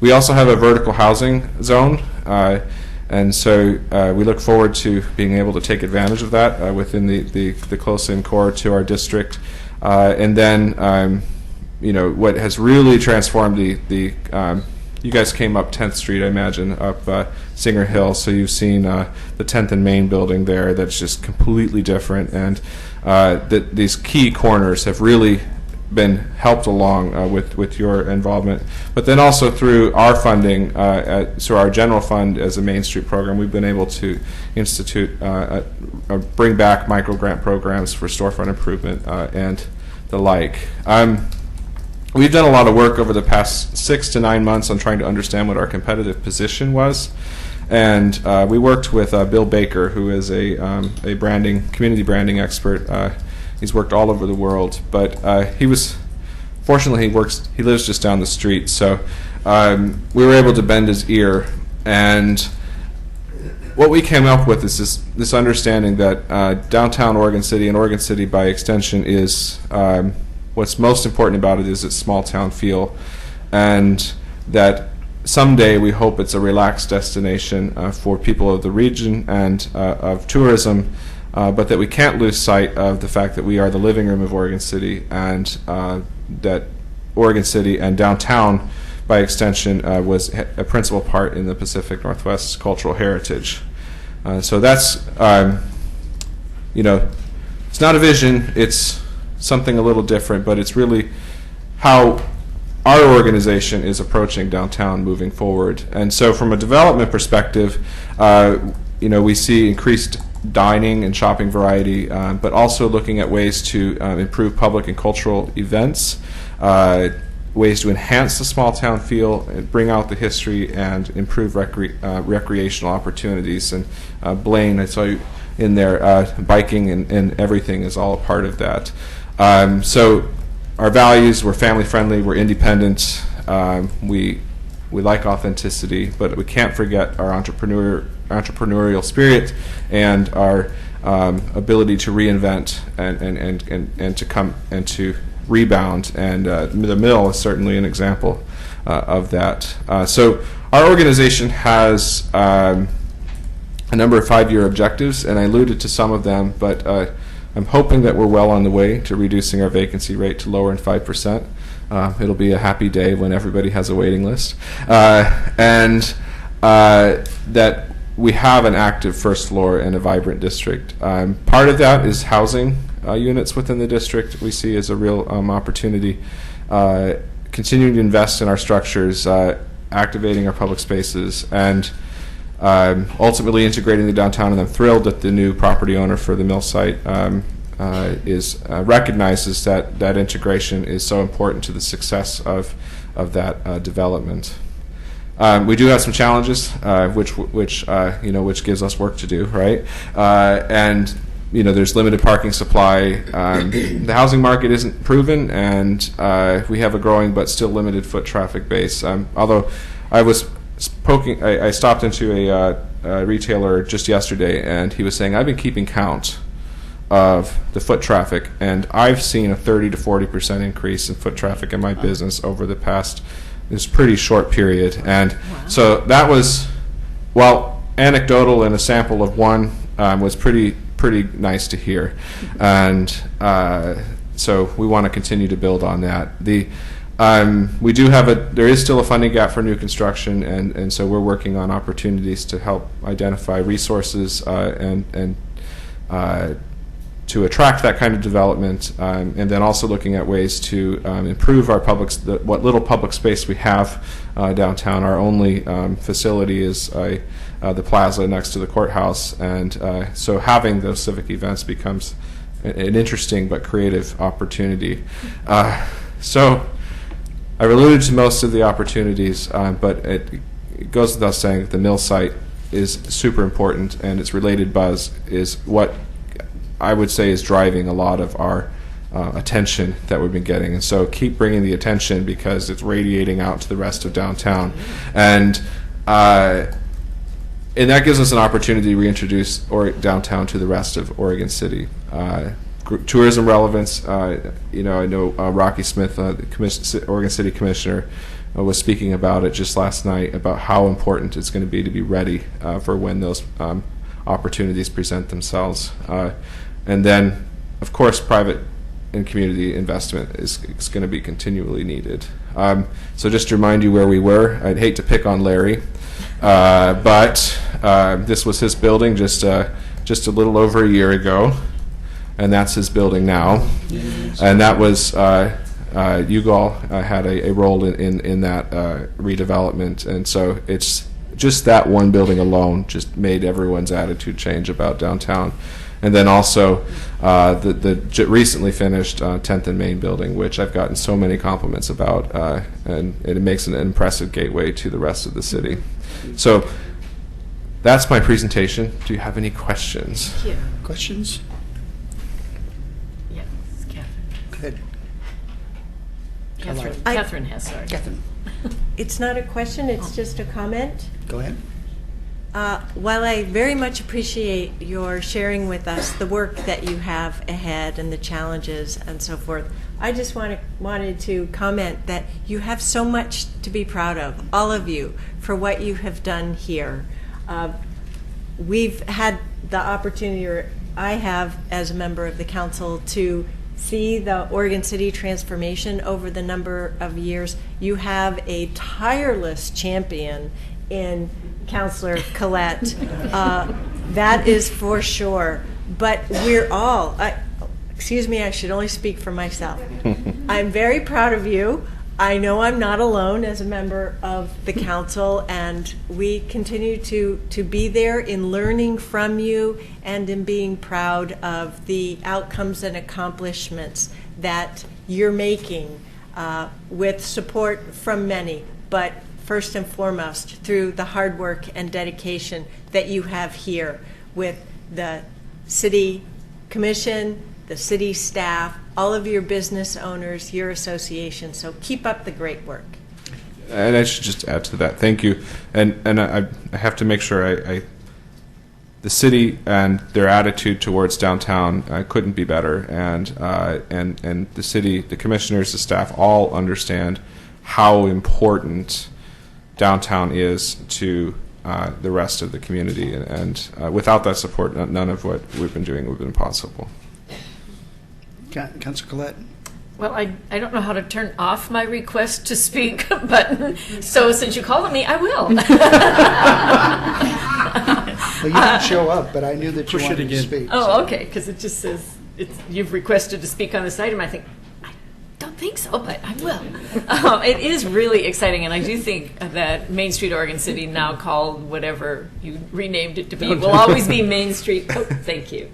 We also have a vertical housing zone, and so we look forward to being able to take advantage of that within the close-in core to our district. And then, what has really transformed the you guys came up 10th Street, I imagine, up Singer Hill, so you've seen the 10th and Main building there that's just completely different, and these key corners have really been helped along with your involvement, but then also through our funding, through our general fund as a Main Street program, we've been able to institute, bring back micro grant programs for storefront improvement and the like. We've done a lot of work over the past 6 to 9 months on trying to understand what our competitive position was, and we worked with Bill Baker, who is a community branding expert. He's worked all over the world, but fortunately he lives just down the street, so we were able to bend his ear, and what we came up with is this understanding that downtown Oregon City, and Oregon City by extension, is what's most important about it is its small town feel, and that someday we hope it's a relaxed destination for people of the region and of tourism, but that we can't lose sight of the fact that we are the living room of Oregon City, and that Oregon City and downtown, by extension, was a principal part in the Pacific Northwest's cultural heritage. So that's, it's not a vision, it's something a little different, but it's really how our organization is approaching downtown moving forward. And so from a development perspective, we see increased dining and shopping variety, but also looking at ways to improve public and cultural events, ways to enhance the small town feel, and bring out the history, and improve recreational opportunities. And Blaine, I saw you in there, biking and everything is all a part of that. So our values, we're family friendly, we're independent, we like authenticity, but we can't forget our entrepreneurial spirit and our ability to reinvent and to come and to rebound, and the mill is certainly an example of that. So our organization has a number of 5-year objectives, and I alluded to some of them, but I'm hoping that we're well on the way to reducing our vacancy rate to lower than 5%. It'll be a happy day when everybody has a waiting list, and that we have an active first floor and a vibrant district. Part of that is housing units within the district we see as a real opportunity. Continuing to invest in our structures, activating our public spaces, and ultimately integrating the downtown. And I'm thrilled that the new property owner for the mill site recognizes that integration is so important to the success of that development. We do have some challenges, which gives us work to do, right? And there's limited parking supply. The housing market isn't proven, and we have a growing but still limited foot traffic base. Although I stopped into a retailer just yesterday, and he was saying, I've been keeping count of the foot traffic, and I've seen a 30 to 40% increase in foot traffic in my business over the past this pretty short period. And so that was, while anecdotal and a sample of one, was pretty nice to hear. And so we want to continue to build on that. We do have there is still a funding gap for new construction, and so we're working on opportunities to help identify resources and to attract that kind of development, and then also looking at ways to improve our what little public space we have downtown. Our only facility is the plaza next to the courthouse, and so having those civic events becomes an interesting but creative opportunity. So I've alluded to most of the opportunities, but it goes without saying that the mill site is super important, and its related buzz is what I would say is driving a lot of our attention that we've been getting. And so keep bringing the attention, because it's radiating out to the rest of downtown. And that gives us an opportunity to reintroduce downtown to the rest of Oregon City. Tourism relevance, I know Rocky Smith, the Oregon City Commissioner, was speaking about it just last night, about how important it's going to be ready for when those opportunities present themselves. And then, of course, private and community investment is going to be continually needed. So just to remind you where we were, I'd hate to pick on Larry, but this was his building just a little over a year ago, and that's his building now. And that was Ugal had a role in that redevelopment, and so it's just that one building alone just made everyone's attitude change about downtown. And then also the recently finished 10th and Main building, which I've gotten so many compliments about, and it makes an impressive gateway to the rest of the city. So that's my presentation. Do you have any questions? Yeah. Questions? Yes, Catherine. Go ahead. Catherine has, sorry. Catherine, It's not a question, it's just a comment. go ahead. While I very much appreciate your sharing with us the work that you have ahead and the challenges and so forth, I just wanted to comment that you have so much to be proud of, all of you, for what you have done here. We've had the opportunity, or I have as a member of the council, to see the Oregon City transformation over the number of years. You have a tireless champion in Councilor Collette. That is for sure. But we're all, excuse me, I should only speak for myself. I'm very proud of you. I know I'm not alone as a member of the council, and we continue to be there in learning from you and in being proud of the outcomes and accomplishments that you're making with support from many, but first and foremost through the hard work and dedication that you have here with the city commission, the city staff, all of your business owners, your association. So keep up the great work. And I should just add to that. Thank you. And I have to make sure the city and their attitude towards downtown couldn't be better. And the city, the commissioners, the staff all understand how important downtown is to the rest of the community. And without that support, none of what we've been doing would have been possible. Councilor Collette. Well, I don't know how to turn off my request to speak button, so since you called on me, I will. Well, you didn't show up, but I knew that you wanted to speak. Oh, okay, because it just says you've requested to speak on this item. I think, I don't think so, but I will. It is really exciting, and I do think that Main Street Oregon City, now called whatever you renamed it to be, will always be Main Street. Oh, thank you.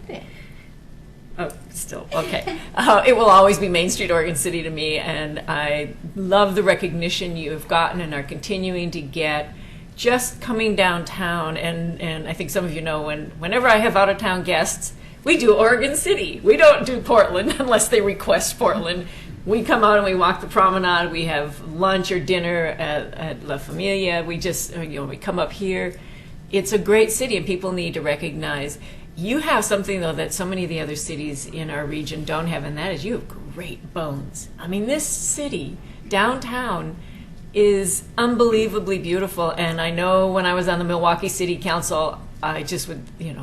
Oh, still, okay. It will always be Main Street Oregon City to me, and I love the recognition you have gotten and are continuing to get just coming downtown. And I think some of you know, whenever I have out-of-town guests, we do Oregon City. We don't do Portland unless they request Portland. We come out and we walk the promenade. We have lunch or dinner at La Familia. We just, we come up here. It's a great city, and people need to recognize. You have something, though, that so many of the other cities in our region don't have, and that is you have great bones. I mean, this city, downtown, is unbelievably beautiful. And I know when I was on the Milwaukee City Council, I just would,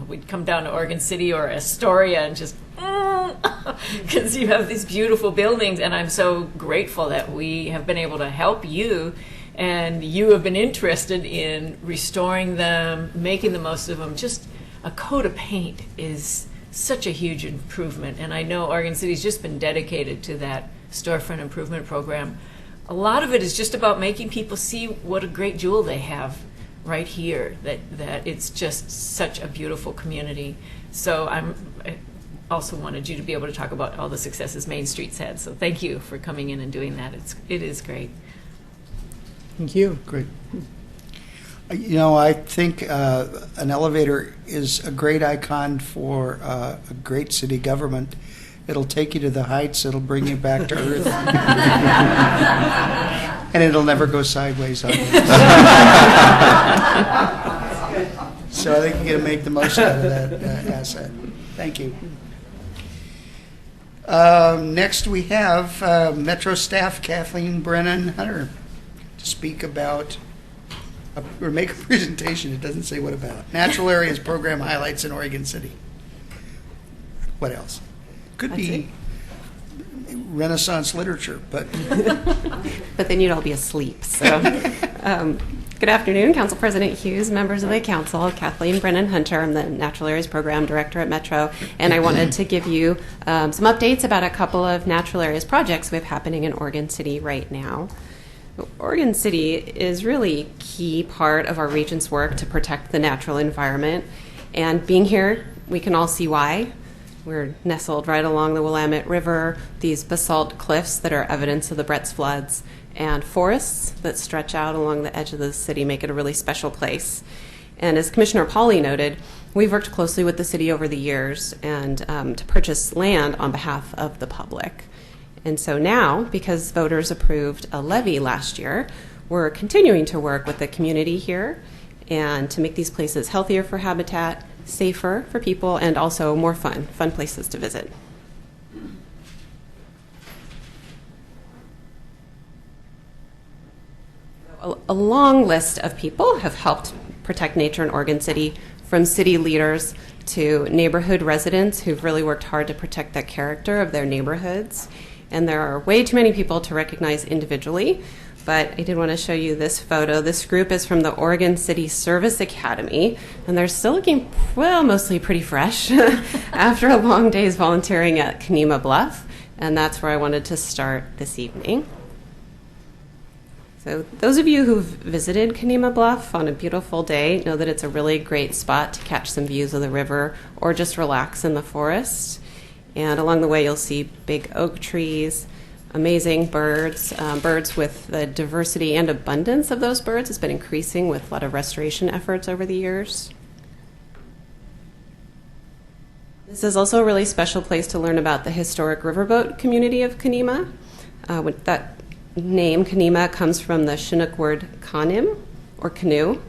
we'd come down to Oregon City or Astoria and just, because you have these beautiful buildings. And I'm so grateful that we have been able to help you, and you have been interested in restoring them, making the most of them. Just a coat of paint is such a huge improvement, and I know Oregon City's just been dedicated to that storefront improvement program. A lot of it is just about making people see what a great jewel they have right here, that it's just such a beautiful community. So I also wanted you to be able to talk about all the successes Main Street's had, so thank you for coming in and doing that. It is great. Thank you. Great. I think an elevator is a great icon for a great city government. It'll take you to the heights. It'll bring you back to earth. And it'll never go sideways on you. So I think you got to make the most out of that asset. Thank you. Next we have Metro staff Kathleen Brennan Hunter to speak about or make a presentation. It doesn't say what about. Natural Areas Program Highlights in Oregon City. What else? Could be Renaissance literature, but but then you'd all be asleep. So Good afternoon, Council President Hughes, members of the Council. Kathleen Brennan Hunter. I'm the Natural Areas Program Director at Metro, and I wanted to give you some updates about a couple of natural areas projects we have happening in Oregon City right now. Oregon City is really a key part of our region's work to protect the natural environment, and being here, we can all see why. We're nestled right along the Willamette River, these basalt cliffs that are evidence of the Brett's floods, and forests that stretch out along the edge of the city make it a really special place. And as Commissioner Pauly noted, we've worked closely with the city over the years and to purchase land on behalf of the public. And so now, because voters approved a levy last year, we're continuing to work with the community here and to make these places healthier for habitat, safer for people, and also more fun places to visit. A long list of people have helped protect nature in Oregon City, from city leaders to neighborhood residents who've really worked hard to protect the character of their neighborhoods. And there are way too many people to recognize individually, but I did want to show you this photo. This group is from the Oregon City Service Academy, and they're still looking, well, mostly pretty fresh after a long day's volunteering at Kenema Bluff, and that's where I wanted to start this evening. So those of you who've visited Kenema Bluff on a beautiful day know that it's a really great spot to catch some views of the river or just relax in the forest. And along the way, you'll see big oak trees, amazing birds. Birds with the diversity and abundance of those birds has been increasing with a lot of restoration efforts over the years. This is also a really special place to learn about the historic riverboat community of Kenema. That name, Kenema, comes from the Chinook word kanim, or canoe.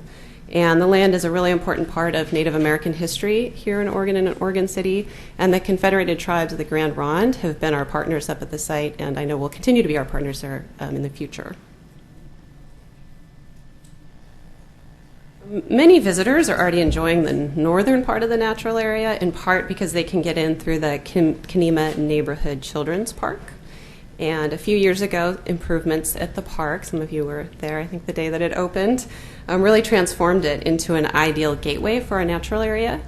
And the land is a really important part of Native American history here in Oregon and in Oregon City. And the Confederated Tribes of the Grand Ronde have been our partners up at the site, and I know will continue to be our partners there in the future. Many visitors are already enjoying the northern part of the natural area, in part because they can get in through the Kenema Neighborhood Children's Park. And a few years ago, improvements at the park, some of you were there, I think, the day that it opened, really transformed it into an ideal gateway for our natural area.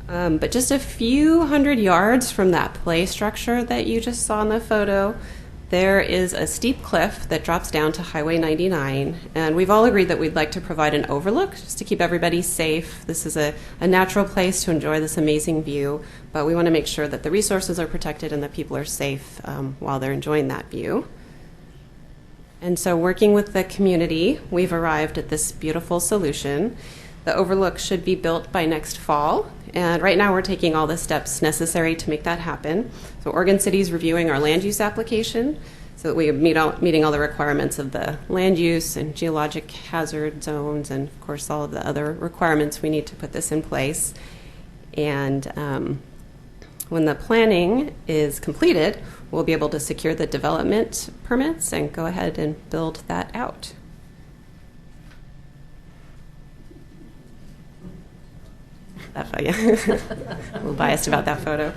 But just a few hundred yards from that play structure that you just saw in the photo, there is a steep cliff that drops down to Highway 99. And we've all agreed that we'd like to provide an overlook just to keep everybody safe. This is a natural place to enjoy this amazing view, but we want to make sure that the resources are protected and that people are safe while they're enjoying that view. And so working with the community, we've arrived at this beautiful solution. The overlook should be built by next fall, and right now we're taking all the steps necessary to make that happen. So Oregon City is reviewing our land use application so that we are meeting all the requirements of the land use and geologic hazard zones, and of course all of the other requirements we need to put this in place. And when the planning is completed, we'll be able to secure the development permits and go ahead and build that out. That photo, yeah. A little biased about that photo.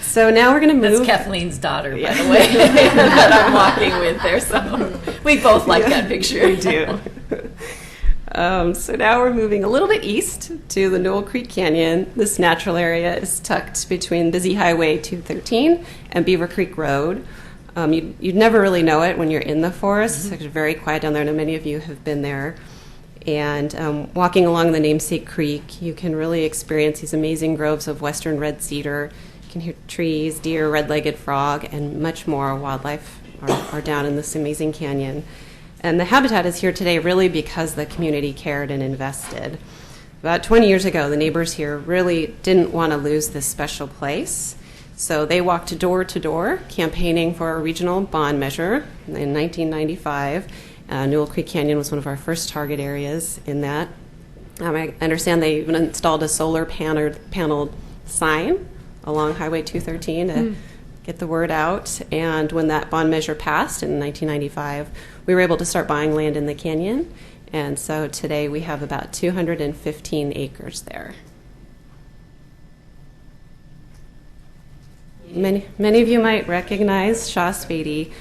So now we're going to move. That's Kathleen's daughter, by the way, that I'm walking with there. So we both like that picture. We do. So now we're moving a little bit east to the Newell Creek Canyon. This natural area is tucked between busy Highway 213 and Beaver Creek Road. You'd never really know it when you're in the forest. It's actually very quiet down there. I know many of you have been there. And walking along the namesake creek, you can really experience these amazing groves of western red cedar. You can hear trees, deer, red-legged frog, and much more wildlife are down in this amazing canyon. And the habitat is here today really because the community cared and invested. About 20 years ago, the neighbors here really didn't want to lose this special place. So they walked door to door, campaigning for a regional bond measure in 1995. Newell Creek Canyon was one of our first target areas in that. I understand they even installed a solar paneled sign along Highway 213 to get the word out. And when that bond measure passed in 1995, we were able to start buying land in the canyon. And so today we have about 215 acres there. Many of you might recognize Shaw Spady.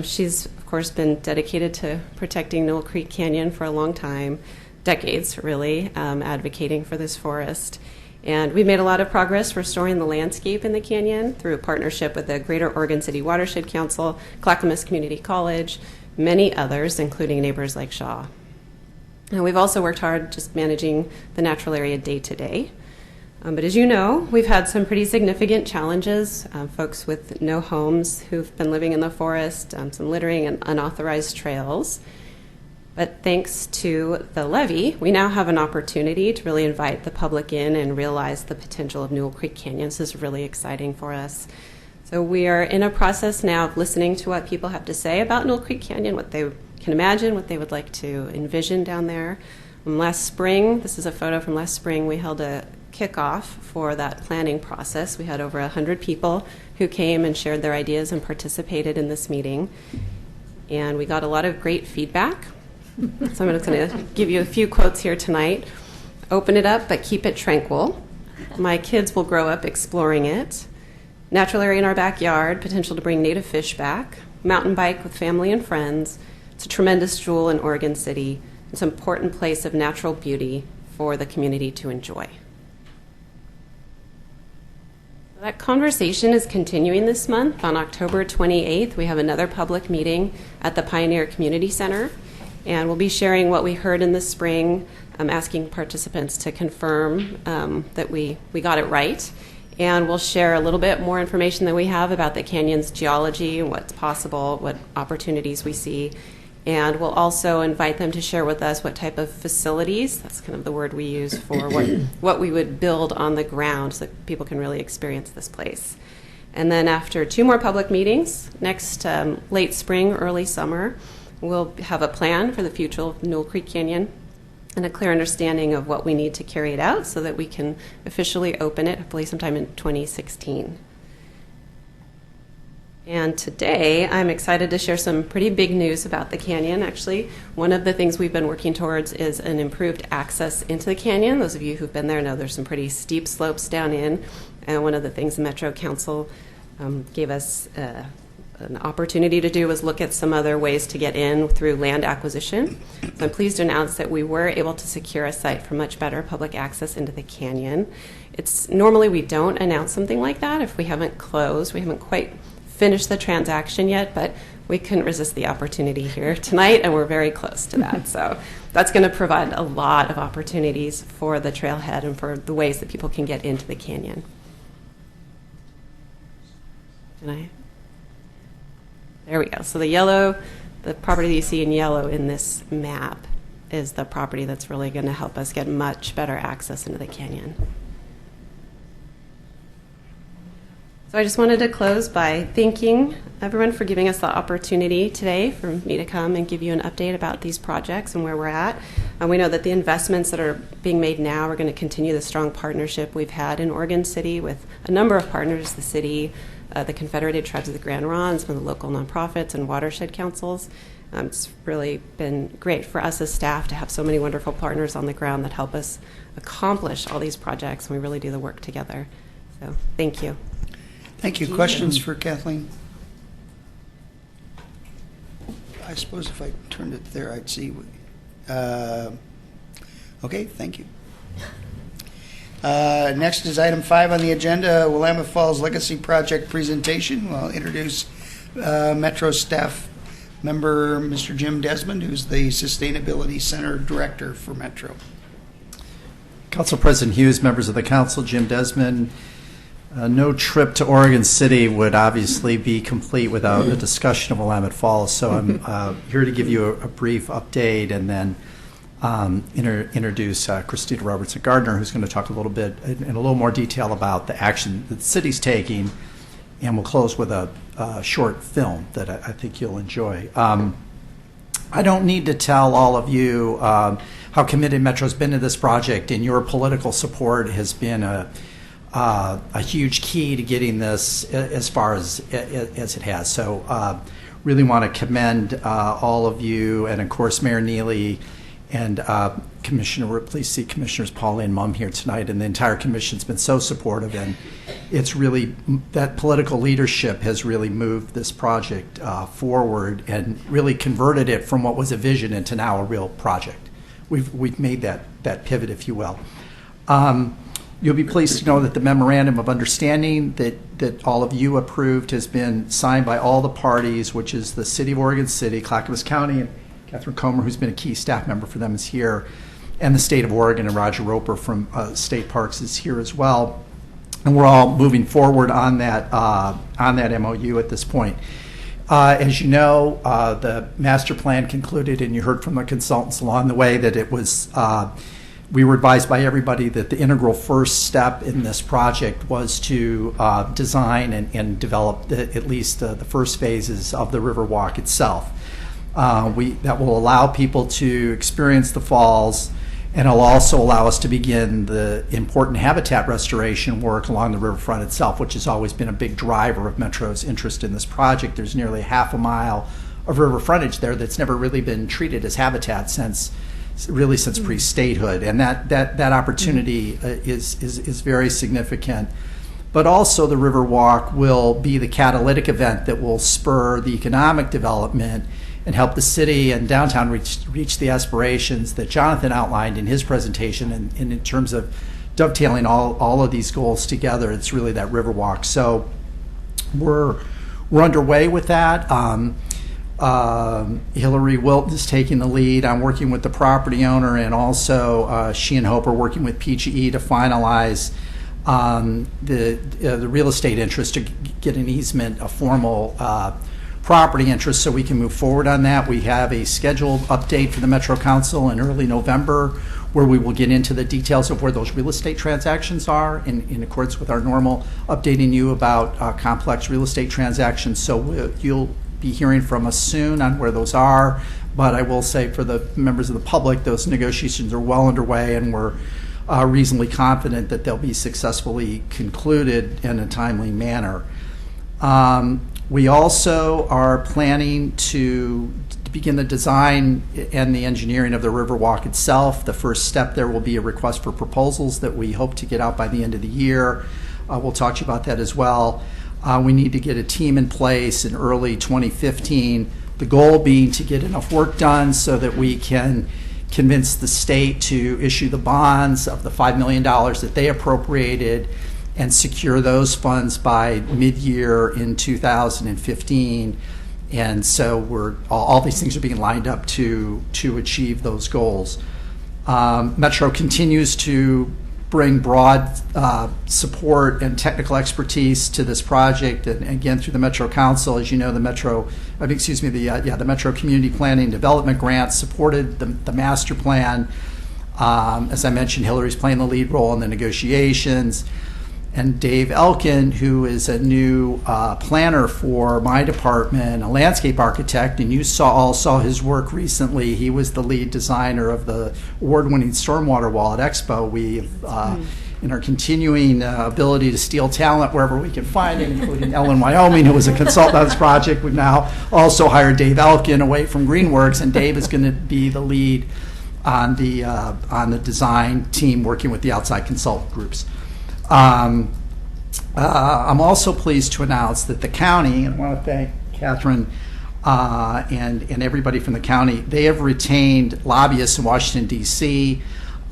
She's, of course, been dedicated to protecting Newell Creek Canyon for a long time, decades really, advocating for this forest. And we've made a lot of progress restoring the landscape in the canyon through a partnership with the Greater Oregon City Watershed Council, Clackamas Community College, many others, including neighbors like Shaw. And we've also worked hard just managing the natural area day to day. But as you know, we've had some pretty significant challenges. Folks with no homes who've been living in the forest, some littering and unauthorized trails. But thanks to the levee, we now have an opportunity to really invite the public in and realize the potential of Newell Creek Canyon. This is really exciting for us. So we are in a process now of listening to what people have to say about Newell Creek Canyon, what they can imagine, what they would like to envision down there. Last spring, this is a photo from last spring, we held a kickoff for that planning process. We had over 100 people who came and shared their ideas and participated in this meeting. And we got a lot of great feedback. So I'm just going to give you a few quotes here tonight. Open it up, but keep it tranquil. My kids will grow up exploring it. Natural area in our backyard, potential to bring native fish back. Mountain bike with family and friends. It's a tremendous jewel in Oregon City. It's an important place of natural beauty for the community to enjoy. That conversation is continuing this month. On October 28th, we have another public meeting at the Pioneer Community Center. And we'll be sharing what we heard in the spring, asking participants to confirm that we got it right. And we'll share a little bit more information than we have about the canyon's geology, what's possible, what opportunities we see. And we'll also invite them to share with us what type of facilities, that's kind of the word we use for what we would build on the ground so that people can really experience this place. And then after 2 more public meetings, next late spring, early summer, we'll have a plan for the future of Newell Creek Canyon and a clear understanding of what we need to carry it out so that we can officially open it, hopefully sometime in 2016. And today, I'm excited to share some pretty big news about the canyon, actually. One of the things we've been working towards is an improved access into the canyon. Those of you who've been there know there's some pretty steep slopes down in. And one of the things the Metro Council gave us an opportunity to do was look at some other ways to get in through land acquisition. So I'm pleased to announce that we were able to secure a site for much better public access into the canyon. Normally we don't announce something like that if we haven't closed. We haven't quite finished the transaction yet, but we couldn't resist the opportunity here tonight, and we're very close to that. So that's going to provide a lot of opportunities for the trailhead and for the ways that people can get into the canyon. There we go. So the property that you see in yellow in this map is the property that's really going to help us get much better access into the canyon. So I just wanted to close by thanking everyone for giving us the opportunity today for me to come and give you an update about these projects and where we're at. We know that the investments that are being made now are going to continue the strong partnership we've had in Oregon City with a number of partners, the city, the Confederated Tribes of the Grand Ronde, some of the local nonprofits and watershed councils. It's really been great for us as staff to have so many wonderful partners on the ground that help us accomplish all these projects, and we really do the work together. So thank you. Thank you. Questions for Kathleen? I suppose if I turned it there, I'd see. Okay, thank you. Next is item 5 on the agenda, Willamette Falls Legacy Project presentation. I'll introduce Metro staff member Mr. Jim Desmond, who's the Sustainability Center Director for Metro. Council President Hughes, members of the council, Jim Desmond. No trip to Oregon City would obviously be complete without a discussion of Willamette Falls, so I'm here to give you a brief update and then introduce Christina Robertson-Gardner, who's going to talk a little bit in a little more detail about the action that the city's taking, and we'll close with a short film that I think you'll enjoy. I don't need to tell all of you how committed Metro's been to this project, and your political support has been a huge key to getting this as far as it has. So really want to commend all of you, and of course Mayor Neely And we're pleased to see Commissioners Paula and Mum here tonight, and the entire commission's been so supportive, and it's really, that political leadership has really moved this project forward and really converted it from what was a vision into now a real project. We've made that pivot, if you will. You'll be pleased to know that the memorandum of understanding that all of you approved has been signed by all the parties, which is the City of Oregon City, Clackamas County, and Catherine Comer, who's been a key staff member for them, is here, and the State of Oregon, and Roger Roper from State Parks is here as well. And we're all moving forward on that MOU at this point. As you know, the master plan concluded, and you heard from the consultants along the way that it was. We were advised by everybody that the integral first step in this project was to design and develop at least the first phases of the Riverwalk itself. That will allow people to experience the falls, and it'll also allow us to begin the important habitat restoration work along the riverfront itself, which has always been a big driver of Metro's interest in this project. There's nearly half a mile of river frontage there that's never really been treated as habitat since pre-statehood, and that opportunity is very significant. But also the Riverwalk will be the catalytic event that will spur the economic development and help the city and downtown reach the aspirations that Jonathan outlined in his presentation, and in terms of dovetailing all of these goals together. It's really that Riverwalk. So we're underway with that. Hillary Wilton is taking the lead. I'm working with the property owner, and also she and Hope are working with PGE to finalize the real estate interest to get an easement, a formal property interest, so we can move forward on that. We have a scheduled update for the Metro Council in early November, where we will get into the details of where those real estate transactions are in accordance with our normal updating you about complex real estate transactions. So you'll be hearing from us soon on where those are. But I will say, for the members of the public, those negotiations are well underway, and we're reasonably confident that they'll be successfully concluded in a timely manner. We also are planning to begin the design and the engineering of the Riverwalk itself. The first step there will be a request for proposals that we hope to get out by the end of the year. We'll talk to you about that as well. We need to get a team in place in early 2015, the goal being to get enough work done so that we can convince the state to issue the bonds of the $5 million that they appropriated and secure those funds by mid-year in 2015. And so all these things are being lined up to achieve those goals. Metro continues to bring broad support and technical expertise to this project, and again through the Metro Council. As you know, the Metro Community Planning Development Grant supported the master plan. As I mentioned, Hillary's playing the lead role in the negotiations. And Dave Elkin, who is a new planner for my department, a landscape architect, and you all saw his work recently. He was the lead designer of the award-winning stormwater wall at Expo. We, in our continuing ability to steal talent wherever we can find it, including Ellen Wyoming, who was a consultant on this project, we've now also hired Dave Elkin away from Greenworks, and Dave is going to be the lead on the design team, working with the outside consultant groups. I'm also pleased to announce that the county, and I want to thank Catherine and everybody from the county, they have retained lobbyists in Washington, D.C.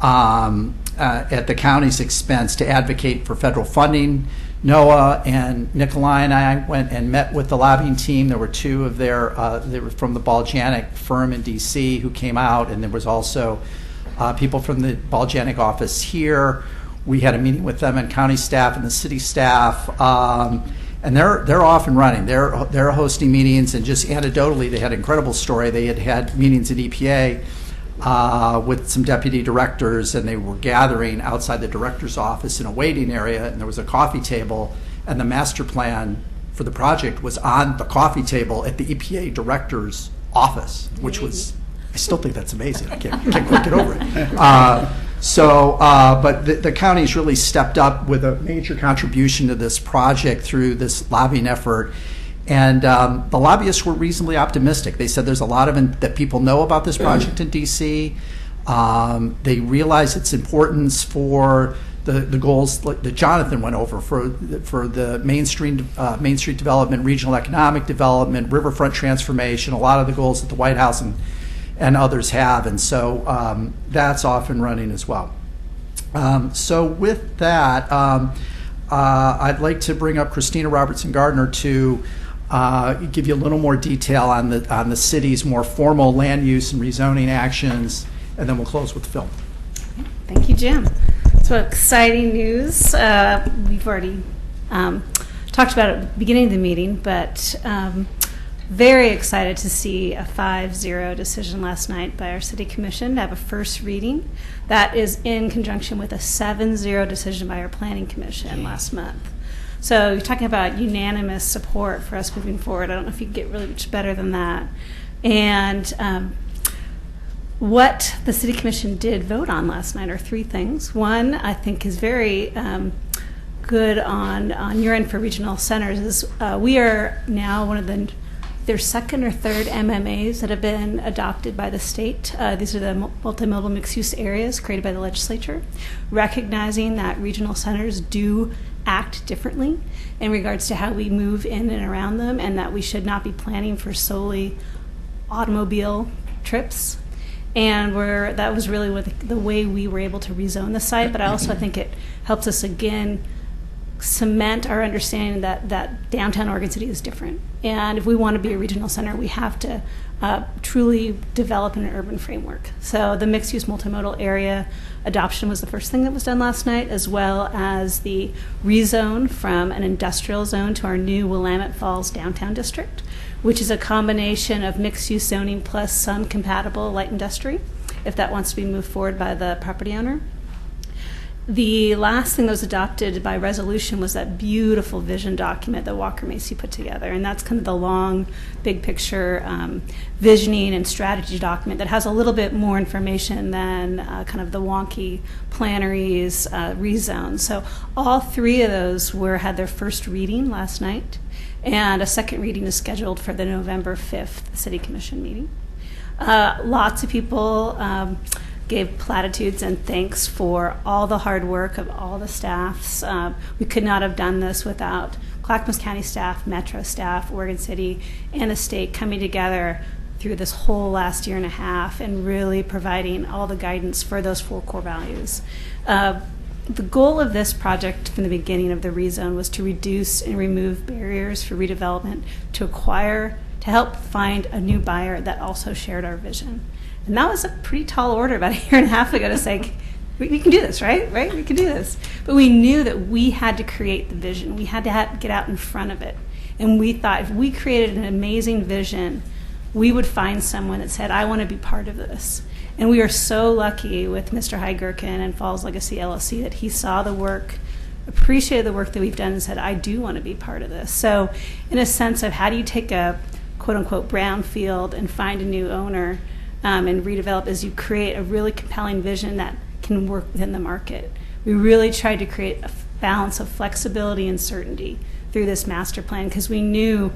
At the county's expense to advocate for federal funding. Noah and Nikolai and I went and met with the lobbying team. There were two of they were from the Baljanik firm in D.C. who came out, and there was also people from the Baljanik office here. We had a meeting with them and county staff and the city staff, and they're off and running. They're hosting meetings, and just anecdotally, they had an incredible story. They had meetings at EPA with some deputy directors, and they were gathering outside the director's office in a waiting area, and there was a coffee table, and the master plan for the project was on the coffee table at the EPA director's office, which was, I still think that's amazing. I can't quite get over it. But the county's really stepped up with a major contribution to this project through this lobbying effort. And the lobbyists were reasonably optimistic. They said there's a lot of that people know about this project in D.C. They realize its importance for the goals that Jonathan went over for the Main Street development, regional economic development, riverfront transformation, a lot of the goals that the White House and others have. And so that's off and running as well. So with that, I'd like to bring up Christina Robertson Gardner to give you a little more detail on the city's more formal land use and rezoning actions, and then we'll close with the film. Thank you, Jim. So exciting news. We've already talked about it at the beginning of the meeting, but very excited to see a 5-0 decision last night by our city commission to have a first reading. That is in conjunction with a 7-0 decision by our planning commission last month. So you're talking about unanimous support for us moving forward. I don't know if you can get really much better than that. And what the City Commission did vote on last night are three things. One, I think, is very good on your end for regional centers. Is we are now one of their second or third MMAs that have been adopted by the state. These are the multimodal mixed-use areas created by the legislature, recognizing that regional centers do act differently in regards to how we move in and around them, and that we should not be planning for solely automobile trips. And that was really the way we were able to rezone the site. But I also think it helps us again cement our understanding that downtown Oregon City is different. And if we want to be a regional center, we have to truly develop an urban framework. So the mixed-use multimodal area adoption was the first thing that was done last night, as well as the rezone from an industrial zone to our new Willamette Falls downtown district, which is a combination of mixed-use zoning plus some compatible light industry, if that wants to be moved forward by the property owner. The last thing that was adopted by resolution was that beautiful vision document that Walker Macy put together, and that's kind of the long, big picture visioning and strategy document that has a little bit more information than kind of the wonky planneries rezone. So all three of those had their first reading last night, and a second reading is scheduled for the November 5th City Commission meeting. Lots of people gave platitudes and thanks for all the hard work of all the staffs. We could not have done this without Clackamas County staff, Metro staff, Oregon City, and the state coming together through this whole last year and a half and really providing all the guidance for those 4 core values. The goal of this project from the beginning of the rezone was to reduce and remove barriers for redevelopment, to help find a new buyer that also shared our vision. And that was a pretty tall order about a year and a half ago to say, we can do this, right? We can do this. But we knew that we had to create the vision. We had to get out in front of it. And we thought if we created an amazing vision, we would find someone that said, I want to be part of this. And we are so lucky with Mr. Heigurken and Falls Legacy LLC that he saw the work, appreciated the work that we've done, and said, I do want to be part of this. So in a sense of how do you take a quote-unquote brownfield and find a new owner and redevelop, as you create a really compelling vision that can work within the market. We really tried to create a balance of flexibility and certainty through this master plan, because we knew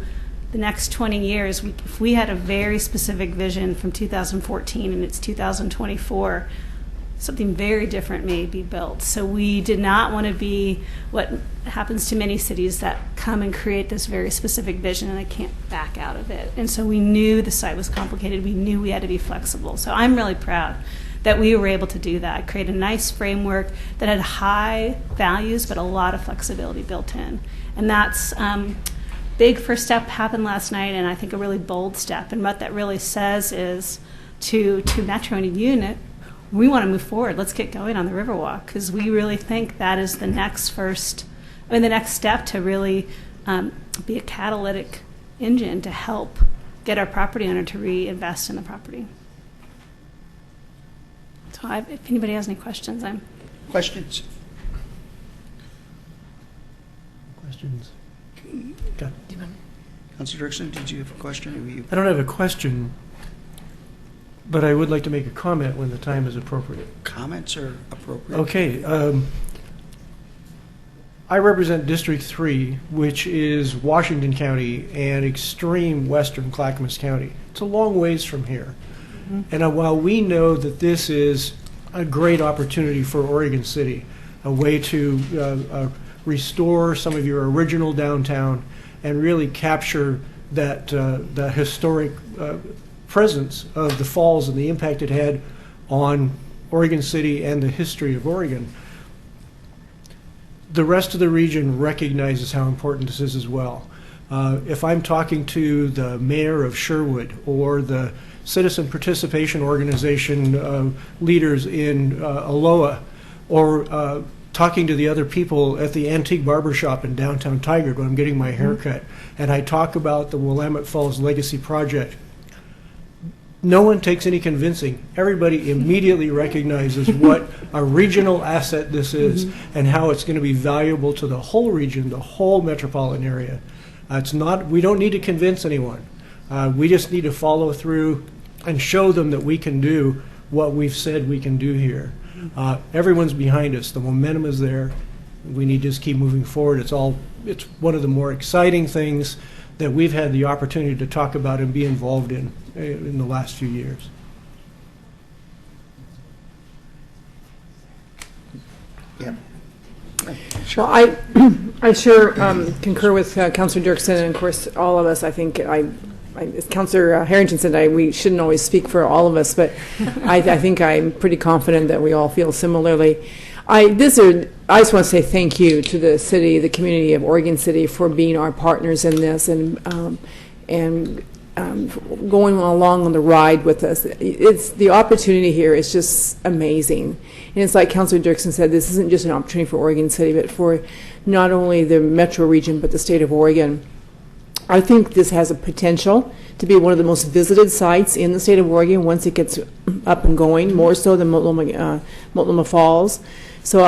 the next 20 years, if we had a very specific vision from 2014 and it's 2024, something very different may be built. So we did not want to be what happens to many cities that come and create this very specific vision and they can't back out of it. And so we knew the site was complicated. We knew we had to be flexible. So I'm really proud that we were able to do that, create a nice framework that had high values but a lot of flexibility built in. And that's big first step happened last night, and I think a really bold step. And what that really says is to Metro and Unit, we want to move forward. Let's get going on the Riverwalk, because we really think that is the next step to really be a catalytic engine to help get our property owner to reinvest in the property. So if anybody has any questions, Questions? Questions? Got it. Councilor Dirksen, did you have a question? I don't have a question, but I would like to make a comment when the time is appropriate. Comments are appropriate. Okay. I represent District 3, which is Washington County and extreme western Clackamas County. It's a long ways from here. And while we know that this is a great opportunity for Oregon City, a way to restore some of your original downtown and really capture that the historic presence of the falls and the impact it had on Oregon City and the history of Oregon, the rest of the region recognizes how important this is as well. If I'm talking to the mayor of Sherwood or the citizen participation organization leaders in Aloha, or talking to the other people at the antique barbershop in downtown Tigard when I'm getting my hair cut, and I talk about the Willamette Falls Legacy Project, no one takes any convincing. Everybody immediately recognizes what a regional asset this is and how it's going to be valuable to the whole region, the whole metropolitan area. It's not, we don't need to convince anyone. We just need to follow through and show them that we can do what we've said we can do here. Everyone's behind us. The momentum is there. We need to just keep moving forward. It's one of the more exciting things that we've had the opportunity to talk about and be involved in the last few years. Yeah. Well, I sure concur with Councilor Dirksen, and of course all of us. I think as Councilor Harrington said, we shouldn't always speak for all of us, but I think I'm pretty confident that we all feel similarly. I just want to say thank you to the city, the community of Oregon City, for being our partners in this and going along on the ride with us. The opportunity here is just amazing. And it's like Councilor Dirksen said, this isn't just an opportunity for Oregon City, but for not only the metro region, but the state of Oregon. I think this has a potential to be one of the most visited sites in the state of Oregon once it gets up and going, more so than Multnomah Falls. So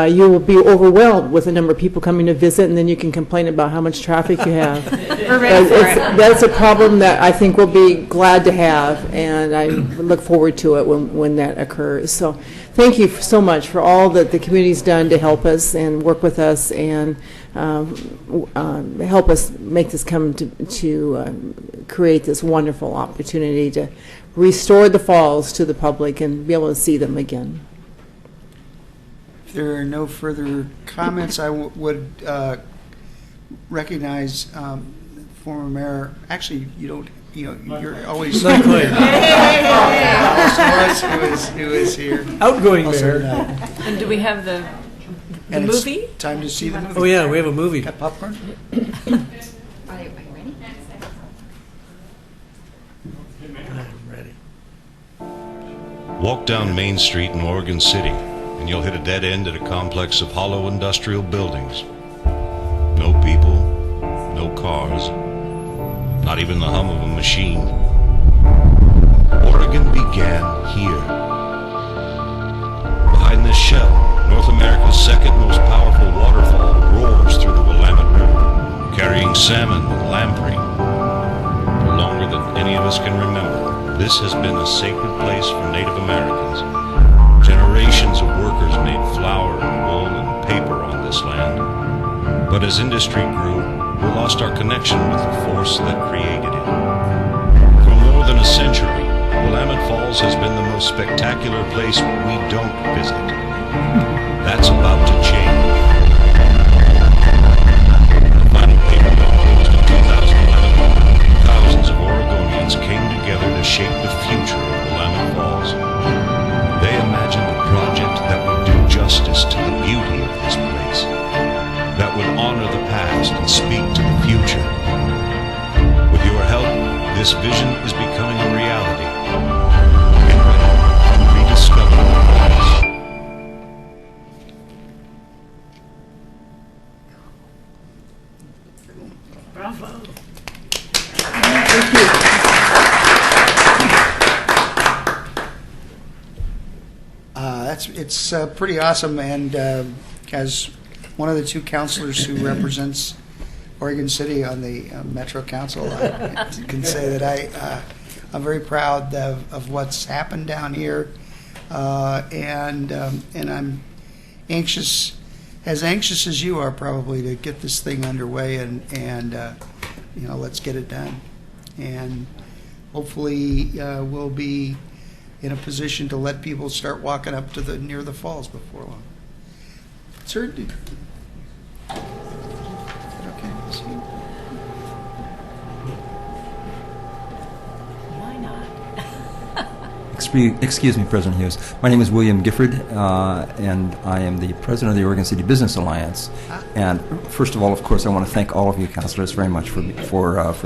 you will be overwhelmed with the number of people coming to visit, and then you can complain about how much traffic you have. We're ready for it. That's a problem that I think we'll be glad to have, and I look forward to it when that occurs. So thank you so much for all that the community's done to help us and work with us and help us make this come to create this wonderful opportunity to restore the falls to the public and be able to see them again. If there are no further comments, I would recognize former mayor. Actually, you don't. You're always. Not quite. who is here. Outgoing Also, mayor. And do we have the And movie? It's time to see the movie. Oh yeah, we have a movie. Got popcorn? Are you ready? I'm ready. Walk down Main Street in Oregon City, and you'll hit a dead end at a complex of hollow industrial buildings. No people, no cars, not even the hum of a machine. Oregon began here. Behind this shell, North America's second most powerful waterfall roars through the Willamette River, carrying salmon and lamprey. For longer than any of us can remember, this has been a sacred place for Native Americans. Generations of workers made flour and wool and paper on this land. But as industry grew, we lost our connection with the force that created it. For more than a century, Willamette Falls has been the most spectacular place we don't visit. That's about to change. The final paper mill closed in 2011. Thousands of Oregonians came together to shape the future of Willamette Falls. They imagined a project that would do justice to the beauty of this place, that would honor the past and speak to the future. With your help, this vision is becoming a reality. Get ready to rediscover the past. Bravo. Thank you. It's pretty awesome, and as one of the two counselors who represents Oregon City on the Metro Council, I can say that I'm very proud of what's happened down here, and I'm anxious as you are probably to get this thing underway and let's get it done. And hopefully we'll be in a position to let people start walking up to near the falls before long. Sir, okay, see you. Why not? Excuse me, President Hughes. My name is William Gifford, and I am the president of the Oregon City Business Alliance. And first of all, of course, I want to thank all of you councilors very much for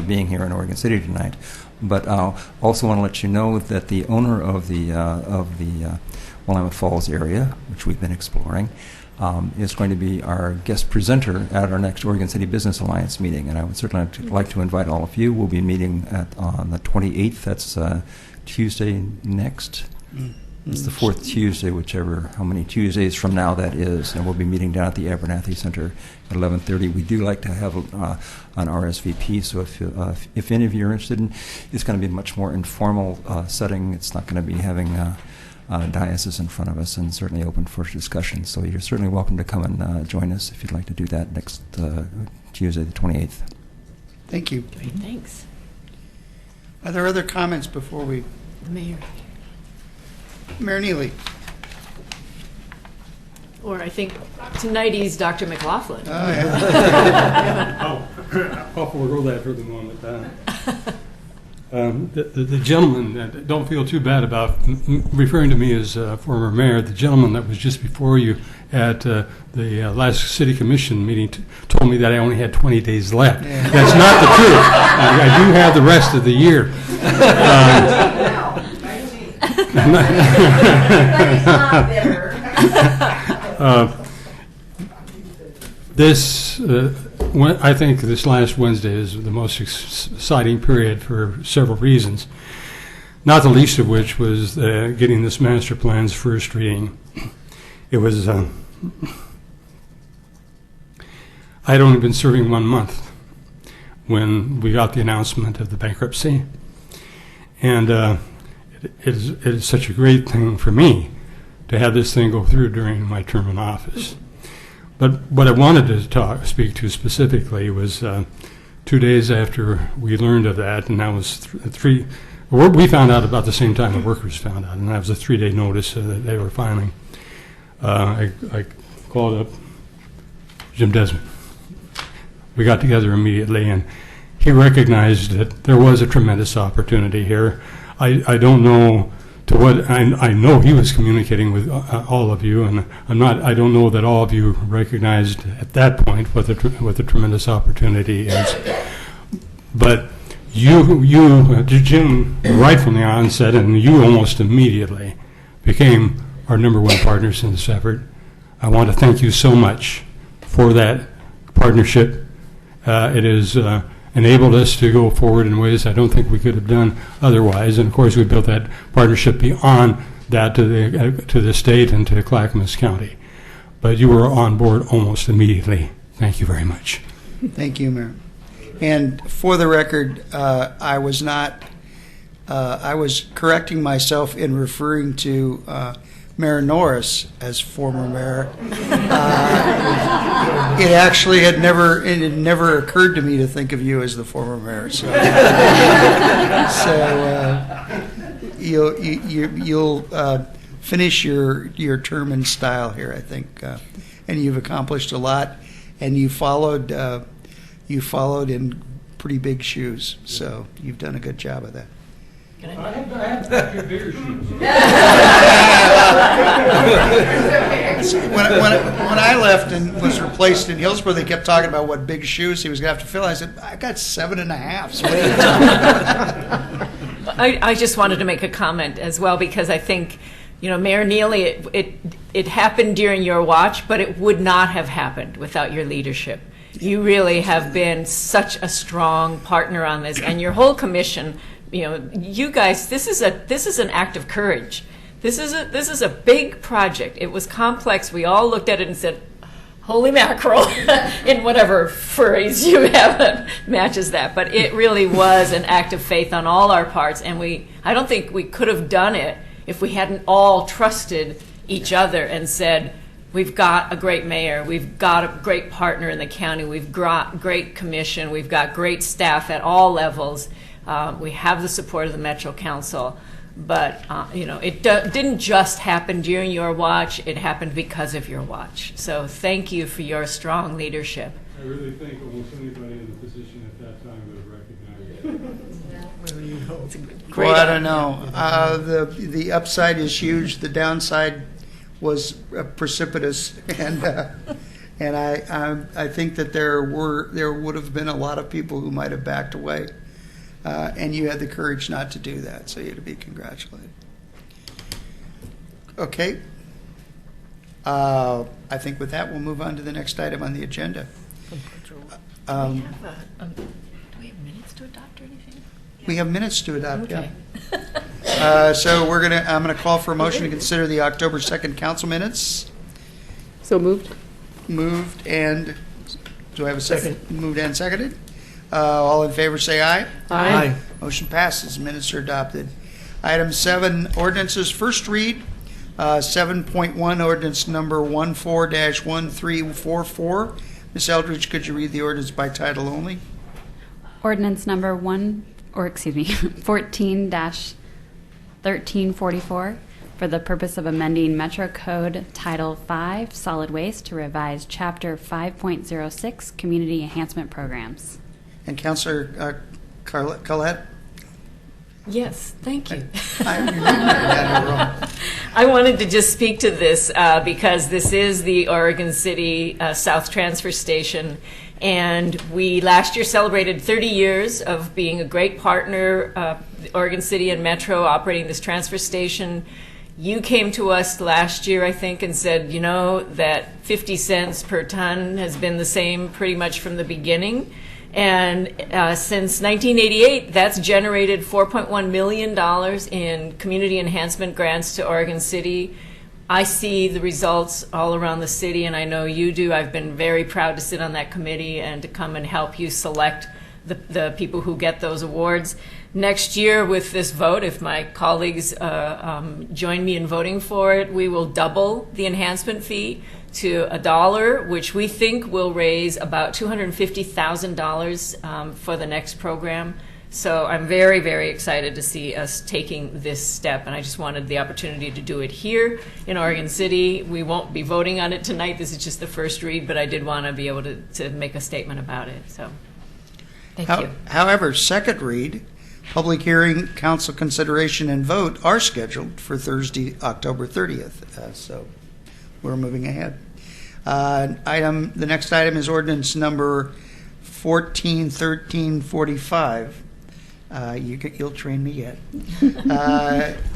being here in Oregon City tonight. But I also want to let you know that the owner of the Willamette Falls area, which we've been exploring, is going to be our guest presenter at our next Oregon City Business Alliance meeting. And I would certainly like to invite all of you. We'll be meeting on the 28th. That's Tuesday next. It's the fourth Tuesday, how many Tuesdays from now that is, and we'll be meeting down at the Abernathy Center at 11:30. We do like to have an RSVP, so if any of you are interested it's going to be a much more informal setting. It's not going to be having dioceses in front of us, and certainly open for discussion. So you're certainly welcome to come and join us if you'd like to do that next Tuesday, the 28th. Thank you. Great, thanks. Are there other comments before we? The mayor. Mayor Neely. Or I think tonight he's Dr. McLaughlin. Oh, yeah. I'll forego that for the moment. The gentleman, don't feel too bad about referring to me as former mayor. The gentleman that was just before you at the last city commission meeting told me that I only had 20 days left. Yeah. That's not the truth. I do have the rest of the year. I think this last Wednesday is the most exciting period for several reasons, not the least of which was getting this master plan's first reading. It was, I'd only been serving 1 month when we got the announcement of the bankruptcy, and it is such a great thing for me to have this thing go through during my term in office. But what I wanted to speak to specifically was 2 days after we learned of that, and that was we found out about the same time the workers found out, and that was a 3-day notice that they were filing. I called up Jim Desmond. We got together immediately, and he recognized that there was a tremendous opportunity here. I don't know to what I know he was communicating with all of you, and I don't know that all of you recognized at that point what the tremendous opportunity is. But Jim, right from the onset, and you almost immediately became our #1 partners in this effort. I want to thank you so much for that partnership. It has enabled us to go forward in ways I don't think we could have done otherwise. And of course, we built that partnership beyond that to the state and to Clackamas County. But you were on board almost immediately. Thank you very much. Thank you, Mayor. And for the record, I was correcting myself in referring to Mayor Norris as former mayor. It actually had never occurred to me to think of you as the former mayor. So, you'll finish your term in style here, I think, and you've accomplished a lot, and you followed in pretty big shoes. So you've done a good job of that. I have bigger shoes. When I left and was replaced in Hillsborough, they kept talking about what big shoes he was going to have to fill. I said, I got 7.5. So I just wanted to make a comment as well, because I think, Mayor Neely, it happened during your watch, but it would not have happened without your leadership. You really have been such a strong partner on this, and your whole commission. You guys, this is an act of courage. This is a big project. It was complex. We all looked at it and said, "Holy mackerel," in whatever phrase you have that matches that. But it really was an act of faith on all our parts, and I don't think we could have done it if we hadn't all trusted each other and said, "We've got a great mayor. We've got a great partner in the county. We've got great commission. We've got great staff at all levels." We have the support of the Metro Council. But, it didn't just happen during your watch. It happened because of your watch. So thank you for your strong leadership. I really think almost anybody in the position at that time would have recognized it. Well, I don't know. The upside is huge. The downside was precipitous, and I think that there would have been a lot of people who might have backed away. And you had the courage not to do that, so you had to be congratulated. Okay. I think with that, we'll move on to the next item on the agenda. Do we have minutes to adopt or anything? We have minutes to adopt, okay. Yeah. So I'm gonna call for a motion to consider the October 2nd council minutes. So moved. Moved, and do I have a second? Moved and seconded. All in favor say aye. Aye. Motion passes. Minutes are adopted. Item 7, ordinances. First read, 7.1, ordinance number 14-1344. Ms. Eldridge, could you read the ordinance by title only? Ordinance number 14-1344 for the purpose of amending Metro Code Title 5, Solid Waste, to revise Chapter 5.06, Community Enhancement Programs. And Councilor Collette? Yes, thank you. I remember that. I wanted to just speak to this because this is the Oregon City South Transfer Station, and we last year celebrated 30 years of being a great partner, Oregon City and Metro operating this transfer station. You came to us last year, I think, and said, that 50 cents per ton has been the same pretty much from the beginning. And since 1988, that's generated $4.1 million in community enhancement grants to Oregon City. I see the results all around the city, and I know you do. I've been very proud to sit on that committee and to come and help you select the people who get those awards. Next year, with this vote, if my colleagues join me in voting for it, we will double the enhancement fee to $1, which we think will raise about $250,000 for the next program. So I'm very, very excited to see us taking this step, and I just wanted the opportunity to do it here in Oregon City. We won't be voting on it tonight. This is just the first read, but I did want to be able to make a statement about it. So thank you. However, second read, public hearing, council consideration, and vote are scheduled for Thursday, October 30th. So we're moving ahead. The next item is ordinance number 14-1345. You'll train me yet.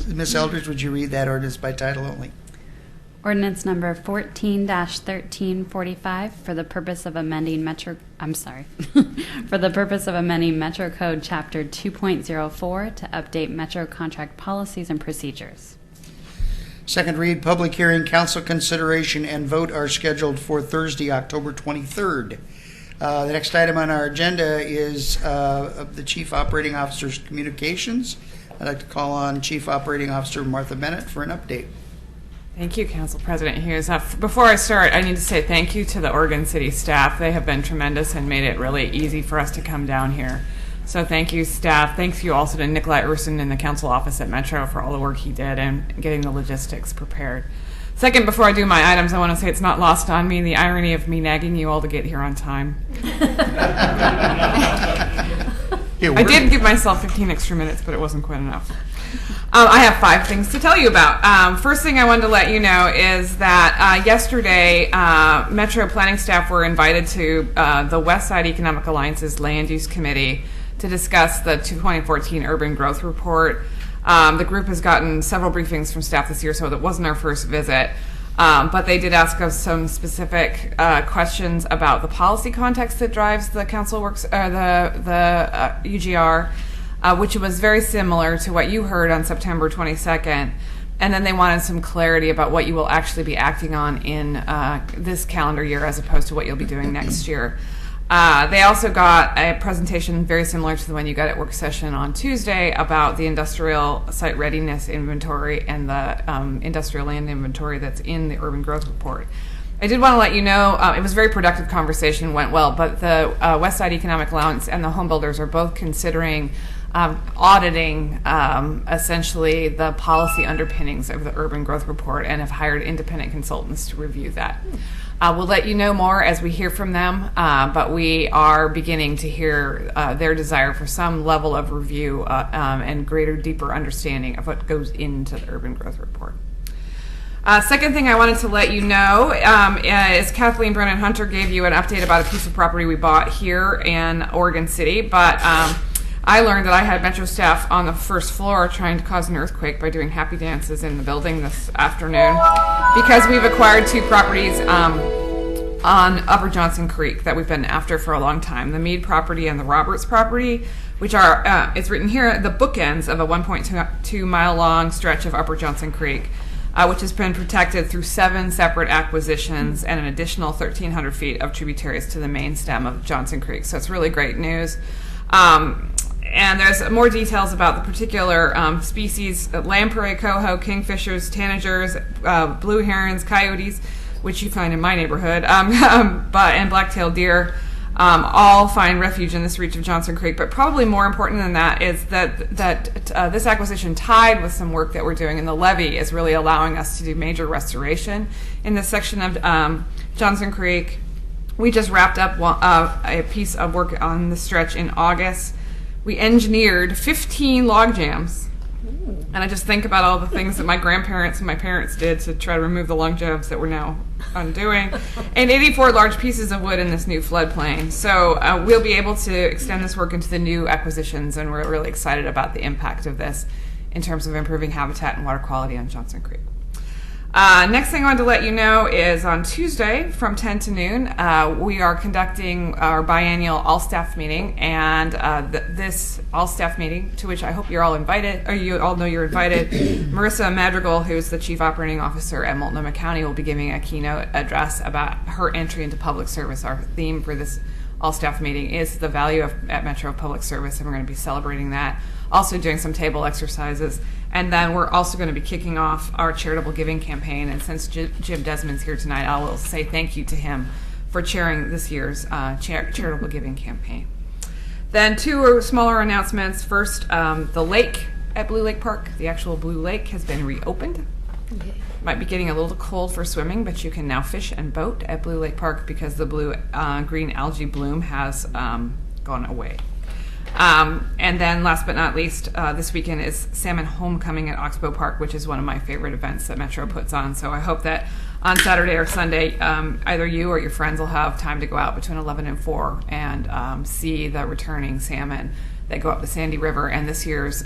Ms. Eldridge, would you read that ordinance by title only? Ordinance number 14-1345 for the purpose of amending Metro Code Chapter 2.04 to update Metro contract policies and procedures. Second read, public hearing, council consideration, and vote are scheduled for Thursday, October 23rd. The next item on our agenda is the Chief Operating Officer's communications. I'd like to call on Chief Operating Officer Martha Bennett for an update. Thank you, Council President Hughes. Before I start, I need to say thank you to the Oregon City staff. They have been tremendous and made it really easy for us to come down here. So thank you, staff. Thanks you also to Nikolai Urson in the council office at Metro for all the work he did and getting the logistics prepared. Second, before I do my items, I want to say it's not lost on me the irony of me nagging you all to get here on time. I did give myself 15 extra minutes, but it wasn't quite enough. I have 5 things to tell you about. First thing I wanted to let you know is that yesterday, Metro planning staff were invited to the West Side Economic Alliance's Land Use Committee to discuss the 2014 Urban Growth Report. The group has gotten several briefings from staff this year, so it wasn't our first visit. But they did ask us some specific questions about the policy context that drives the council works, the UGR, which was very similar to what you heard on September 22nd. And then they wanted some clarity about what you will actually be acting on in this calendar year as opposed to what you'll be doing next year. They also got a presentation very similar to the one you got at work session on Tuesday about the industrial site readiness inventory and the industrial land inventory that's in the urban growth report. I did want to let you know, it was a very productive conversation, went well, but the West Side Economic Allowance and the home builders are both considering auditing essentially the policy underpinnings of the urban growth report and have hired independent consultants to review that. We'll let you know more as we hear from them, but we are beginning to hear their desire for some level of review and greater, deeper understanding of what goes into the urban growth report. Second thing I wanted to let you know is Kathleen Brennan Hunter gave you an update about a piece of property we bought here in Oregon City, but I learned that I had Metro staff on the first floor trying to cause an earthquake by doing happy dances in the building this afternoon because we've acquired 2 properties on Upper Johnson Creek that we've been after for a long time, the Meade property and the Roberts property, which are, it's written here, the bookends of a 1.2 mile long stretch of Upper Johnson Creek, which has been protected through 7 separate acquisitions and an additional 1,300 feet of tributaries to the main stem of Johnson Creek. So it's really great news. And there's more details about the particular species, lamprey, coho, kingfishers, tanagers, blue herons, coyotes, which you find in my neighborhood, and black-tailed deer, all find refuge in this reach of Johnson Creek. But probably more important than that is that this acquisition tied with some work that we're doing, and the levee is really allowing us to do major restoration in this section of Johnson Creek. We just wrapped up a piece of work on the stretch in August. We engineered 15 log jams. And I just think about all the things that my grandparents and my parents did to try to remove the log jams that we're now undoing. And 84 large pieces of wood in this new floodplain. So we'll be able to extend this work into the new acquisitions, and we're really excited about the impact of this in terms of improving habitat and water quality on Johnson Creek. Next thing I wanted to let you know is on Tuesday from 10 to noon, we are conducting our biennial all-staff meeting, and this all-staff meeting, to which I hope you're all invited, or you all know you're invited, Marissa Madrigal, who's the Chief Operating Officer at Multnomah County, will be giving a keynote address about her entry into public service. Our theme for this all-staff meeting is the value at Metro of public service, and we're going to be celebrating that. Also doing some table exercises. And then we're also going to be kicking off our charitable giving campaign. And since Jim Desmond's here tonight, I will say thank you to him for chairing this year's charitable giving campaign. Then 2 smaller announcements. First, the lake at Blue Lake Park, the actual Blue Lake, has been reopened. Might be getting a little cold for swimming, but you can now fish and boat at Blue Lake Park because the green algae bloom has gone away. And then last but not least, this weekend is Salmon Homecoming at Oxbow Park, which is one of my favorite events that Metro puts on. So I hope that on Saturday or Sunday, either you or your friends will have time to go out between 11 and 4 and see the returning salmon that go up the Sandy River. And this year's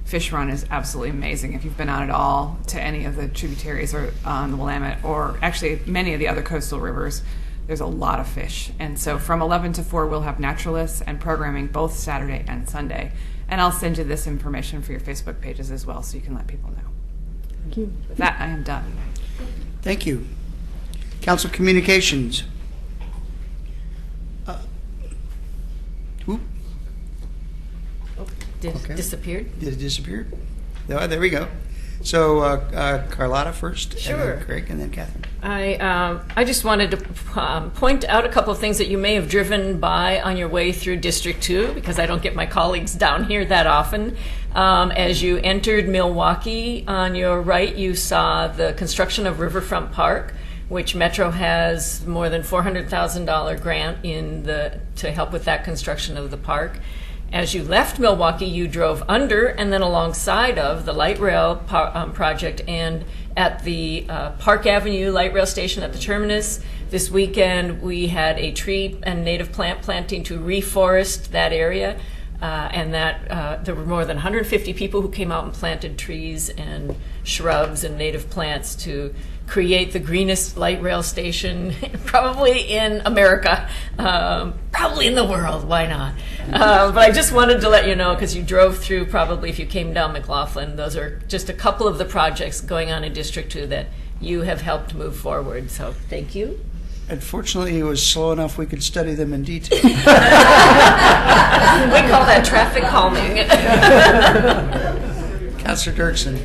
fish run is absolutely amazing. If you've been out at all to any of the tributaries or on the Willamette, or actually many of the other coastal rivers, there's a lot of fish. And so from 11 to 4, we'll have naturalists and programming both Saturday and Sunday. And I'll send you this information for your Facebook pages as well, so you can let people know. Thank you. With that, I am done. Thank you. Council communications. Did it disappear? Did it disappear? No, there we go. So Carlotta first, Sure. and then Craig, and then Catherine. I just wanted to point out a couple of things that you may have driven by on your way through District 2, because I don't get my colleagues down here that often. As you entered Milwaukee, on your right, you saw the construction of Riverfront Park, which Metro has more than $400,000 grant to help with that construction of the park. As you left Milwaukee, you drove under and then alongside of the light rail project, and at the Park Avenue light rail station at the terminus this weekend, we had a tree and native plant planting to reforest that area, and that there were more than 150 people who came out and planted trees and shrubs and native plants to create the greenest light rail station probably in America, probably in the world, why not? But I just wanted to let you know, because you drove through, probably if you came down McLaughlin, those are just a couple of the projects going on in District 2 that you have helped move forward, so thank you. Unfortunately, it was slow enough we could study them in detail. We call that traffic calming. Councilor Dirksen.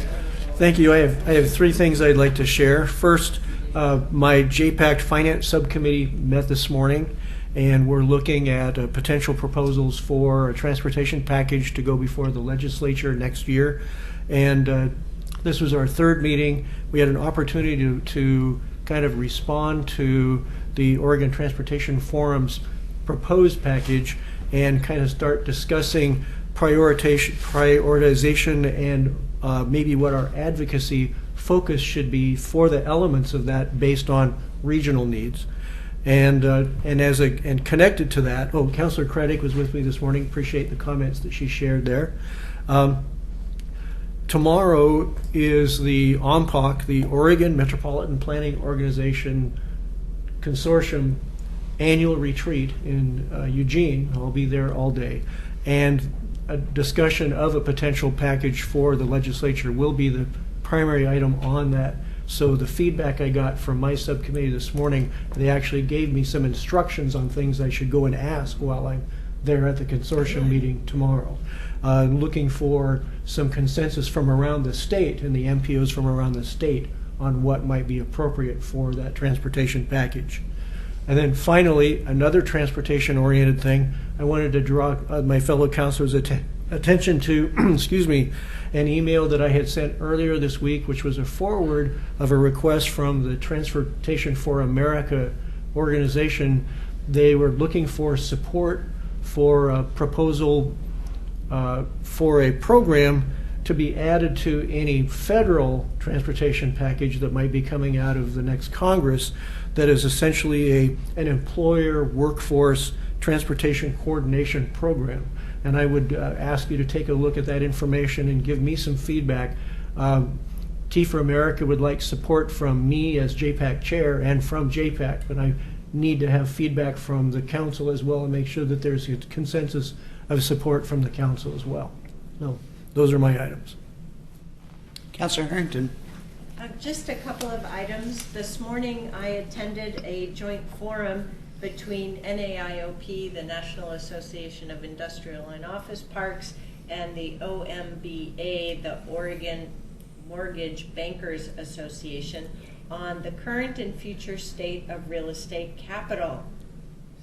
Thank you. I have 3 things I'd like to share. First, My JPAC Finance Subcommittee met this morning, and we're looking at potential proposals for a transportation package to go before the legislature next year. And this was our third meeting. We had an opportunity to kind of respond to the Oregon Transportation Forum's proposed package and kind of start discussing prioritization and maybe what our advocacy focus should be for the elements of that based on regional needs. And connected to that, Councilor Craddick was with me this morning. Appreciate the comments that she shared there. Tomorrow is the OMPOC, the Oregon Metropolitan Planning Organization Consortium annual retreat in Eugene. I'll be there all day. And a discussion of a potential package for the legislature will be the primary item on that. So the feedback I got from my subcommittee this morning, they actually gave me some instructions on things I should go and ask while I'm there at the consortium meeting tomorrow. Looking for some consensus from around the state and the MPOs from around the state on what might be appropriate for that transportation package. And then finally, another transportation-oriented thing, I wanted to draw my fellow councilors' attention to, excuse me, an email that I had sent earlier this week, which was a forward of a request from the Transportation for America organization. They were looking for support for a proposal for a program to be added to any federal transportation package that might be coming out of the next Congress that is essentially an employer workforce transportation coordination program. And I would ask you to take a look at that information and give me some feedback. T for America would like support from me as JPAC chair and from JPAC, but I need to have feedback from the council as well and make sure that there's a consensus of support from the council as well. So those are my items. Councilor Harrington. Just a couple of items. This morning I attended a joint forum between NAIOP, the National Association of Industrial and Office Parks, and the OMBA, the Oregon Mortgage Bankers Association, on the current and future state of real estate capital.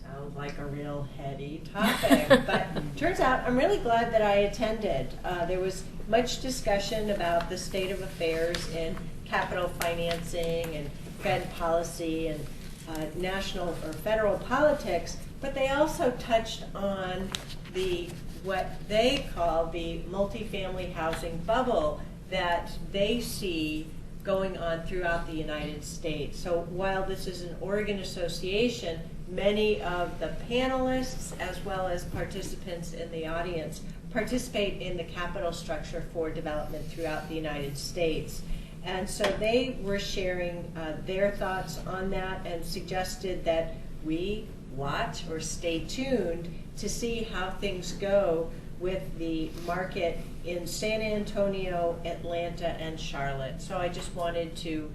Sounds like a real heady topic, but turns out I'm really glad that I attended. There was much discussion about the state of affairs in capital financing and Fed policy and national or federal politics, but they also touched on what they call the multifamily housing bubble that they see going on throughout the United States. So while this is an Oregon association, many of the panelists as well as participants in the audience participate in the capital structure for development throughout the United States. And so they were sharing their thoughts on that and suggested that we watch or stay tuned to see how things go with the market in San Antonio, Atlanta, and Charlotte. So I just wanted to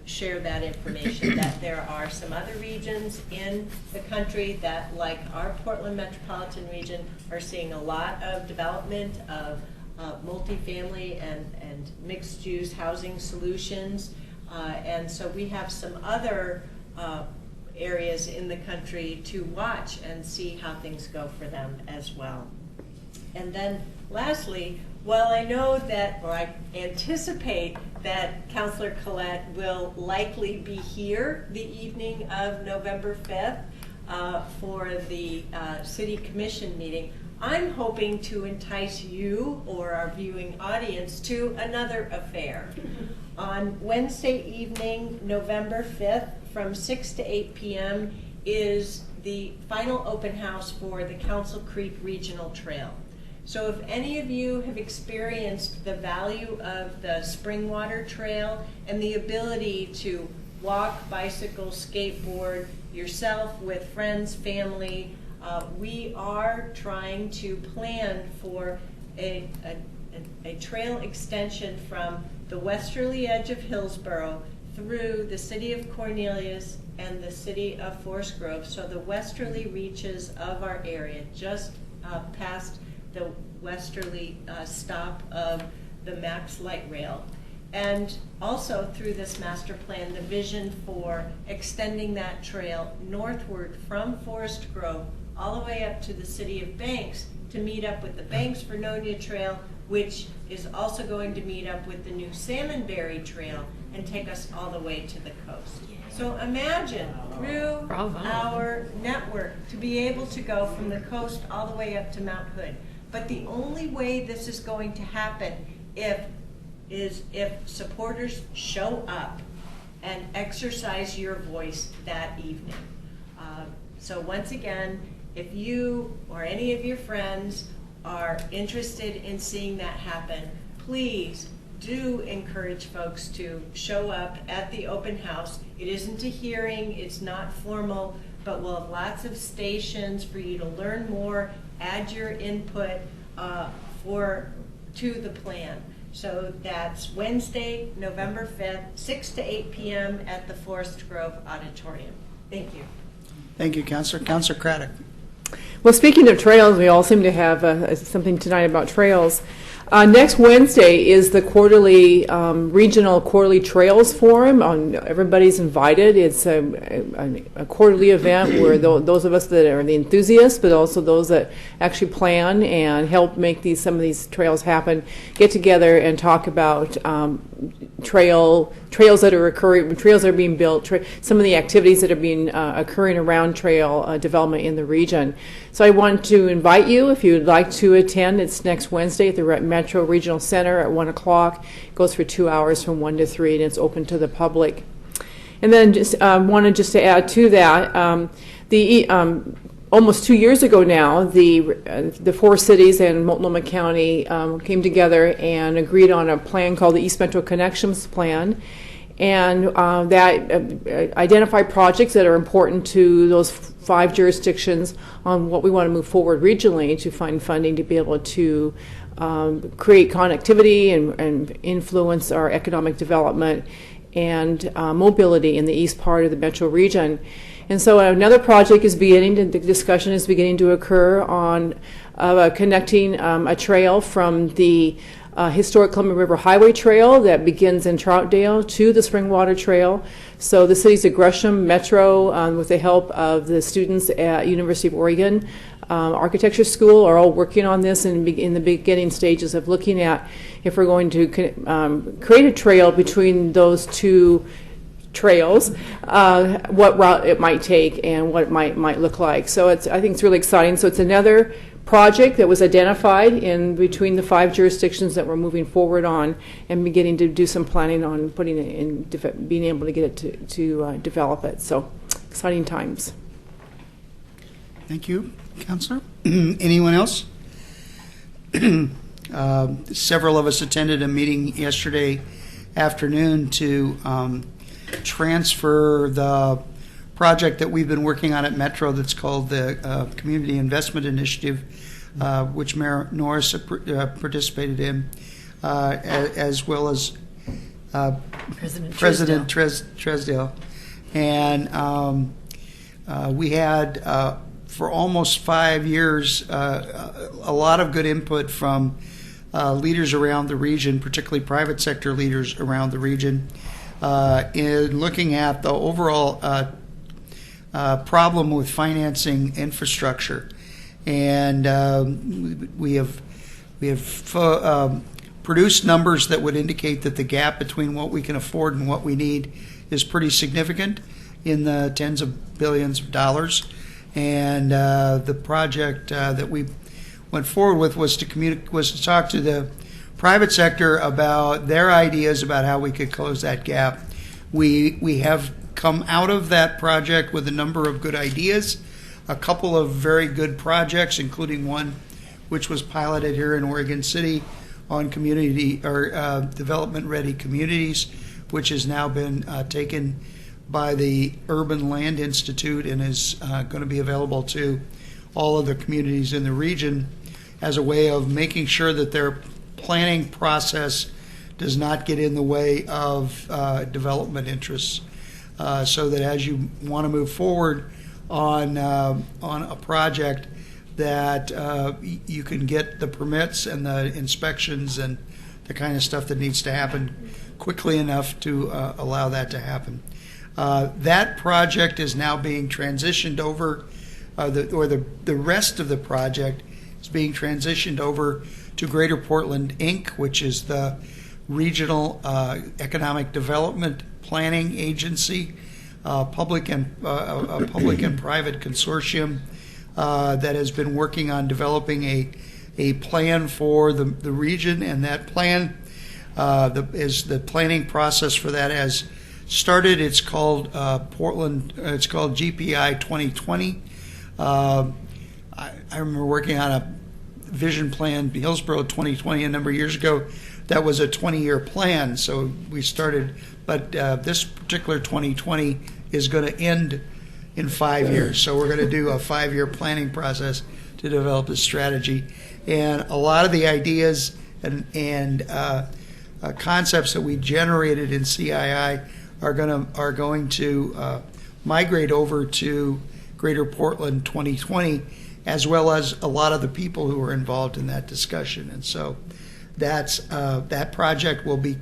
share that information, that there are some other regions in the country that, like our Portland metropolitan region, are seeing a lot of development of multifamily and mixed-use housing solutions. And so we have some other areas in the country to watch and see how things go for them as well. And then lastly, while I know that, or I anticipate that Councilor Collette will likely be here the evening of November 5th for the City Commission meeting, I'm hoping to entice you or our viewing audience to another affair. On Wednesday evening, November 5th, from 6 to 8 p.m. is the final open house for the Council Creek Regional Trail. So if any of you have experienced the value of the Springwater Trail and the ability to walk, bicycle, skateboard yourself with friends, family, we are trying to plan for a trail extension from the westerly edge of Hillsborough through the city of Cornelius and the city of Forest Grove. So the westerly reaches of our area, just past the westerly stop of the MAX light rail. And also through this master plan, the vision for extending that trail northward from Forest Grove all the way up to the city of Banks to meet up with the Banks Vernonia Trail, which is also going to meet up with the new Salmonberry Trail and take us all the way to the coast. So imagine through our network to be able to go from the coast all the way up to Mount Hood. But the only way this is going to happen is if supporters show up and exercise your voice that evening. So once again, if you or any of your friends are interested in seeing that happen, please do encourage folks to show up at the open house. It isn't a hearing, it's not formal, but we'll have lots of stations for you to learn more, add your input to the plan. So that's Wednesday, November 5th, 6 to 8 p.m. at the Forest Grove Auditorium. Thank you. Thank you, Councilor. Councilor Craddock. Well, speaking of trails, we all seem to have something tonight about trails. Next Wednesday is the quarterly regional quarterly trails forum. Everybody's invited. It's a quarterly event where those of us that are the enthusiasts, but also those that actually plan and help make some of these trails happen, get together and talk about trails that are occurring, trails that are being built, some of the activities that are being occurring around trail development in the region. So I want to invite you, if you'd like to attend. It's next Wednesday at the Metro Regional Center at 1 o'clock. It goes for 2 hours from 1 to 3, and it's open to the public. And then just wanted to add to that, almost 2 years ago now, the four cities and Multnomah County came together and agreed on a plan called the East Metro Connections Plan, and that identified projects that are important to those 5 jurisdictions on what we want to move forward regionally to find funding to be able to create connectivity and influence our economic development and mobility in the east part of the metro region. And so another project is the discussion is beginning to occur on connecting a trail from the historic Columbia River Highway Trail that begins in Troutdale to the Springwater Trail. So the cities of Gresham, Metro, with the help of the students at University of Oregon Architecture School, are all working on this and in the beginning stages of looking at if we're going to create a trail between those two trails, what route it might take and what it might look like. So I think it's really exciting. So it's another project that was identified in between the 5 jurisdictions that we're moving forward on and beginning to do some planning on putting it in, being able to get it to develop it. So exciting times. Thank you, Councilor. Anyone else? Several of us attended a meeting yesterday afternoon to transfer the project that we've been working on at Metro that's called the Community Investment Initiative, which Mayor Norris participated in, as well as President Tresdale. And we had, for almost 5 years, a lot of good input from leaders around the region, particularly private sector leaders around the region, in looking at the overall problem with financing infrastructure. And we have produced numbers that would indicate that the gap between what we can afford and what we need is pretty significant, in the tens of billions of dollars. And the project that we went forward with was to talk to the private sector about their ideas about how we could close that gap. We have come out of that project with a number of good ideas, a couple of very good projects, including one which was piloted here in Oregon City on community or development-ready communities, which has now been taken by the Urban Land Institute and is going to be available to all of the communities in the region as a way of making sure that their planning process does not get in the way of development interests, so that as you want to move forward on a project, that you can get the permits and the inspections and the kind of stuff that needs to happen quickly enough to allow that to happen. That project is now being transitioned over, the rest of the project is being transitioned over to Greater Portland, Inc., which is the regional economic development planning agency, public and private consortium that has been working on developing a plan for the region, and that plan the planning process for that has started. It's called Portland. It's called GPI 2020. I remember working on a vision plan, Hillsborough 2020, a number of years ago. That was a 20-year plan, so we started. But this particular 2020 is going to end in 5 years. So we're going to do a 5-year planning process to develop a strategy. And a lot of the ideas and concepts that we generated in CII are going to migrate over to Greater Portland 2020, as well as a lot of the people who were involved in that discussion. And so that project will be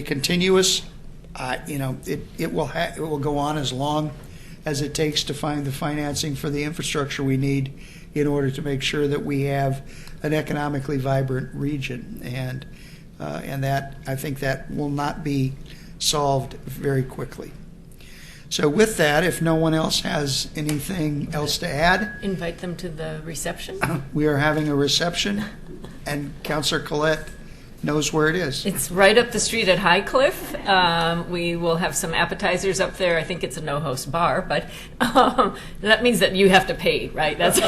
continuous. It will go on as long as it takes to find the financing for the infrastructure we need in order to make sure that we have an economically vibrant region. And that, I think, that will not be solved very quickly. So with that, if no one else has anything else to add, invite them to the reception. We are having a reception, and Councilor Collette knows where it is. It's right up the street at Highcliffe. We will have some appetizers up there. I think it's a no-host bar, but that means that you have to pay, right? That's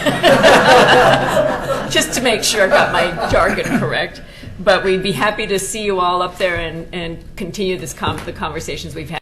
just to make sure I got my jargon correct. But we'd be happy to see you all up there and continue the conversations we've had.